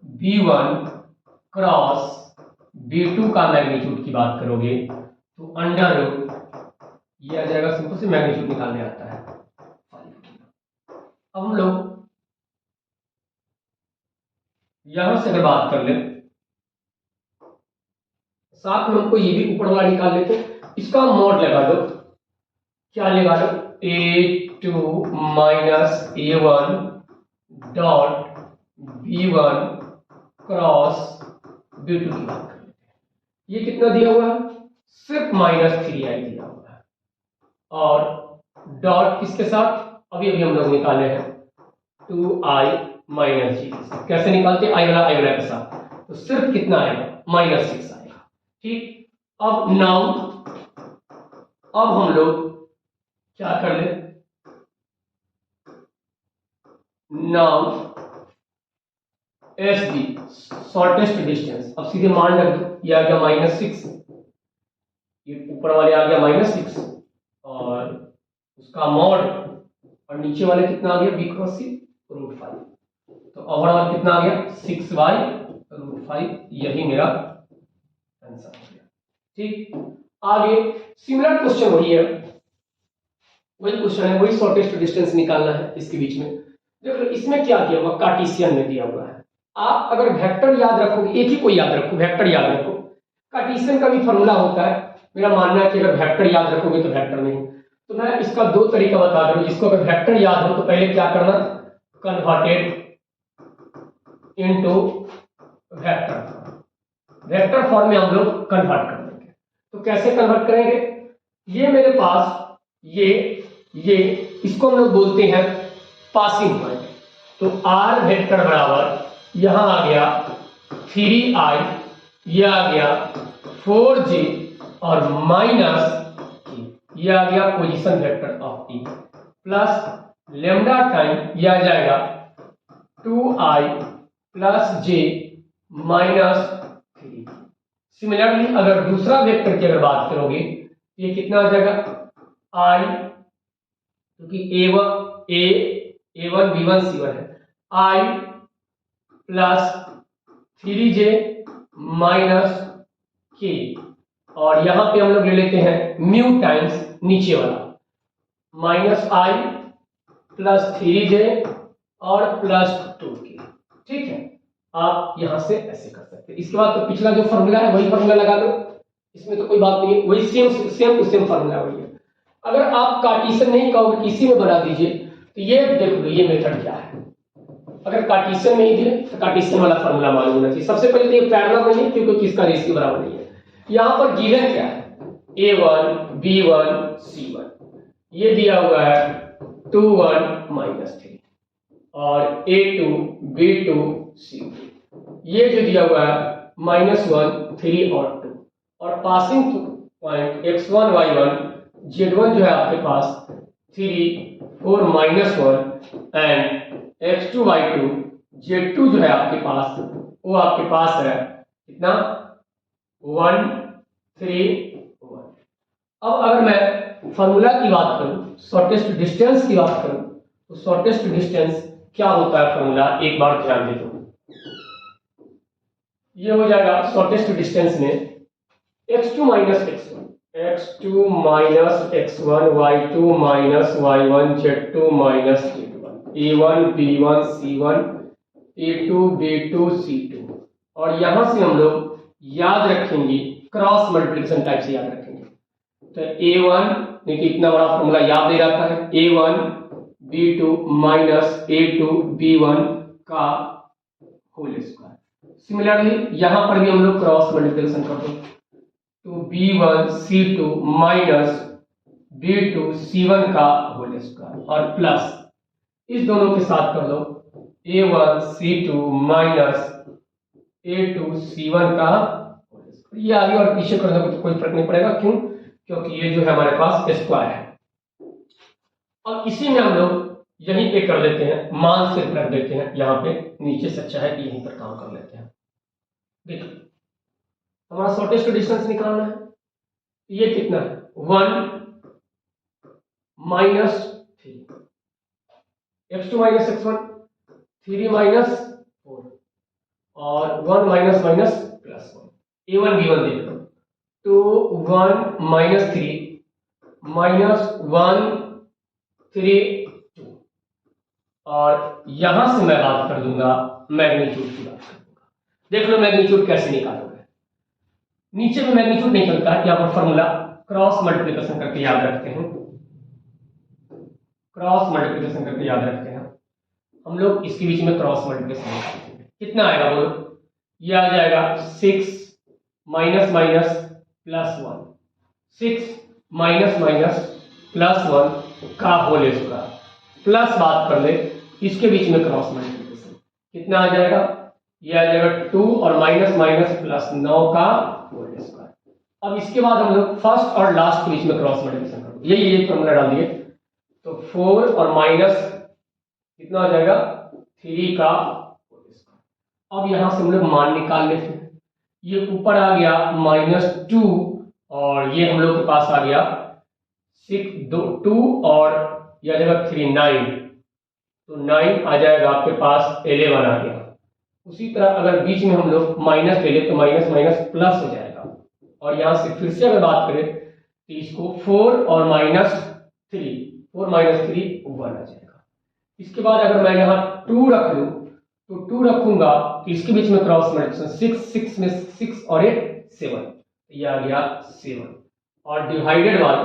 b1 क्रॉस b2 का मैग्नीट्यूड की बात करोगे तो अंडर रूट, ये आ जाएगा, सिंपल से मैग्नीट्यूड निकालने आता है। अब हम लोग यहां से अगर बात कर ले, साथ में हमको ये भी ऊपर वाला निकाल लेते, इसका मॉड लगा दो, क्या लगा दो, a2 - a1 dot b1 cross b2 की बात कर लेते हैं। ये कितना दिया हुआ है, सिर्फ -3i दिया हुआ है, और डॉट किसके साथ, अभी अभी हम लोग निकाले हैं 2i - j, कैसे निकालते, i वाला के साथ, तो सिर्फ कितना आएगा, -6 आएगा, ठीक। अब नाउ अब हम लोग क्या कर ले, नाउ SD शॉर्टेस्ट डिस्टेंस, अब सीधे मान रख दो, ये आ गया -6, ये ऊपर वाले आ गया -6 और उसका मॉड, और नीचे वाले कितना आ गया, b क्रॉस c √5, तो ओवरऑल कितना आ गया, 6y √5, यही मेरा आंसर हो गया, ठीक। आगे सिमिलर क्वेश्चन वही है, वही क्वेश्चन है, वही शॉर्टेस्ट डिस्टेंस निकालना है इसके बीच में। देखो इसमें क्या किया हुआ, कार्टेशियन में दिया हुआ है। आप अगर वेक्टर याद रखोगे, एक ही को याद रखो, वेक्टर याद रखो, कार्टेशियन का भी फॉर्मूला होता है। मेरा मानना है कि अगर वेक्टर याद रखोगे तो वेक्टर नहीं, तो मैं इसका दो तरीका बता रहा हूं। जिसको अगर वेक्टर याद हो तो पहले क्या करना, converted into vector, vector form में हम लोग कन्वर्ट कर देंगे। तो कैसे कन्वर्ट करेंगे, ये मेरे पास ये इसको हम लोग बोलते हैं पासिंग पॉइंट, तो r वेक्टर बराबर यहां आ गया 3i, ये आ गया 4j और माइनस ये आ गया position vector of t, plus lambda time ये आ जाएगा 2i plus j minus 3। Similarly अगर दूसरा वेक्टर की अगर बात करोगे ये कितना आ जाएगा, i, क्योंकि a1 b1 c1 है, i plus 3j minus k, और यहां पे हम लोग ले लेते हैं म्यू टाइम्स नीचे वाला, -i प्लस 3j और प्लस 2k, ठीक है। आप यहां से ऐसे कर सकते हैं। इसके बाद तो पिछला जो फॉर्मूला है वही फॉर्मूला लगा दो, इसमें तो कोई बात नहीं है, वही सेम फॉर्मूला वही है। अगर आप कार्टेशियन नहीं कहोगे, इसी में बना दीजिए, तो ये देख लो ये मेथड क्या है। अगर कार्टेशियन में ही दिए तो कार्टेशियन वाला फॉर्मूला मालूम होना चाहिए। सबसे पहले तो ये पैरेलल नहीं है क्योंकि किसका रेशियो बराबर नहीं है। यहां पर गिवन क्या है, a1 b1 c1, ये दिया हुआ है 2 1 -3, और a2 b2 c2, ये जो दिया हुआ है -1 3 और 2, और passing point x1 y1 z1 जो है आपके पास 3 4 -1 एंड x2 y2 z2 जो है आपके पास, वो आपके पास है कितना, 1 3 1। अब अगर मैं फॉर्मूला की बात करूं, शॉर्टेस्ट डिस्टेंस की बात करूं, तो शॉर्टेस्ट डिस्टेंस क्या होता है फॉर्मूला, एक बार ध्यान दे दो। ये हो जाएगा शॉर्टेस्ट डिस्टेंस में x2 minus x1 y2 minus y1 z2 minus z1, a1 b1 c1 a2 b2 c2, और यहां से हम लोग याद रखेंगे क्रॉस मल्टीप्लिकेशन टाइप से याद रखेंगे। तो a1 देखिए इतना बड़ा फॉर्मूला याद नहीं रहता है, a1 b2 minus a2 b1 का होल स्क्वायर। सिमिलरली यहां पर भी हम लोग क्रॉस मल्टीप्लिकेशन कर दो, तो b1 c2 minus b2 c1 का होल स्क्वायर और प्लस इस दोनों के साथ कर दो a1 c2 minus a2 c1 का होल स्क्वायर। ये आगे और पीछे कर दो तो कोई फर्क नहीं पड़ेगा, क्यों? क्योंकि ये जो है हमारे पास स्क्वायर है। अब इसी में हम लोग यहीं पे कर देते हैं, मान सिर्फ रख देते हैं यहाँ पे, नीचे से अच्छा है कि यहीं पर काम कर लेते हैं। देखो हमारा शॉर्टेस्ट डिस्टेंस निकालना है, ये कितना है 1 minus 3 x2 minus x1 3 minus 4 और 1 minus minus plus 1 a1 b1 देख लो, तो 1 माइनस 3 माइनस 1 3 2 और यहां से मैं बात कर दूंगा मैग्नीट्यूड की बात कर दूंगा। देख लो मैग्नीट्यूड कैसे निकालोगे, नीचे में मैग्नीट्यूड नहीं चलता है, यहां पर फॉर्मूला क्रॉस मल्टीप्लिकेशन करके याद रखते हैं, क्रॉस मल्टीप्लिकेशन करके याद रखते हैं हम लोग। इसके बीच में क्रॉस मल्टीप्लिकेशन निकालते हैं, कितना आएगा बोलो? ये आ जाएगा 6 minus minus plus 1, 6 minus minus plus 1 का होल स्क्वायर प्लस बात कर ले इसके बीच में क्रॉस मल्टीप्लिकेशन, कितना आ जाएगा? ये आ जाएगा 2 और माइनस माइनस प्लस 9 का होल स्क्वायर। अब इसके बाद हम लोग फर्स्ट और लास्ट के बीच में क्रॉस मल्टीप्लिकेशन करेंगे, यही फॉर्मूला डाल दिए, तो 4 और माइनस कितना हो जाएगा 3 का होल स्क्वायर। अब यहां से हम लोग मान निकाल लेते हैं, ये ऊपर आ गया -2 और ये हम लोग के पास आ गया 2 और यह आ जाएगा 3 9, तो 9 आ जाएगा आपके पास 11 आ गया। उसी तरह अगर बीच में हम लोग माइनस ले ले तो माइनस माइनस प्लस हो जाएगा, और यहां से फिर से अगर बात करें तो इसको 4 और माइनस 3 4 माइनस 3 1 आ जाएगा। इसके बाद अगर मैं यहाँ 2 रख लूं तो 2 रखूंगा तो इसके बीच में क्रॉस मल्टीप्लिकेशन 6 में 6 और 8 7, ये आ गया 7 और डिवाइडेड बाय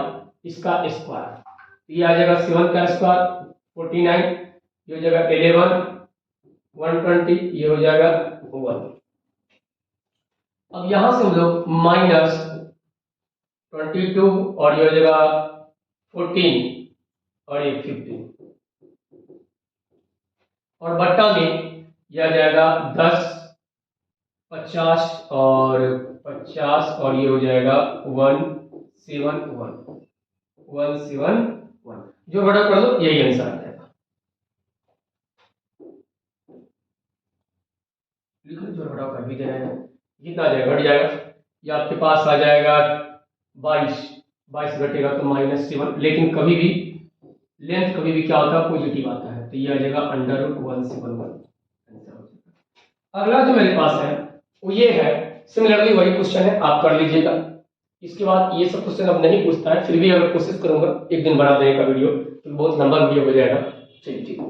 इसका स्क्वायर, ये आ जाएगा 7 का स्क्वायर 49, ये हो जाएगा 11 120, ये हो जाएगा 1। अब यहां से हम लोग माइनस 22 और ये हो जाएगा 14 और ये 15 और बट्टा में यह आ जाएगा 10 50 और 50 और ये हो जाएगा 171 जो बड़ा कर दो यही आंसर आ जाएगा। लिखो जो बड़ा कर भी देना है, कितना आ जाएगा? घट जाएगा, ये आपके पास आ जाएगा 22 घटेगा तो -7, लेकिन कभी भी लेंथ कभी भी क्या होता है पॉजिटिव आता है, तो ये आ जाएगा √171। अगला जो मेरे पास है वो ये है, सिमिलरली वही क्वेश्चन है, आप कर लीजिएगा। इसके बाद ये सब क्वेश्चन अब नहीं पूछता है, फिर भी अगर कोशिश करूंगा एक दिन बना देने का वीडियो, तो बहुत लंबा वीडियो हो जाएगा। चलिए ठीक है।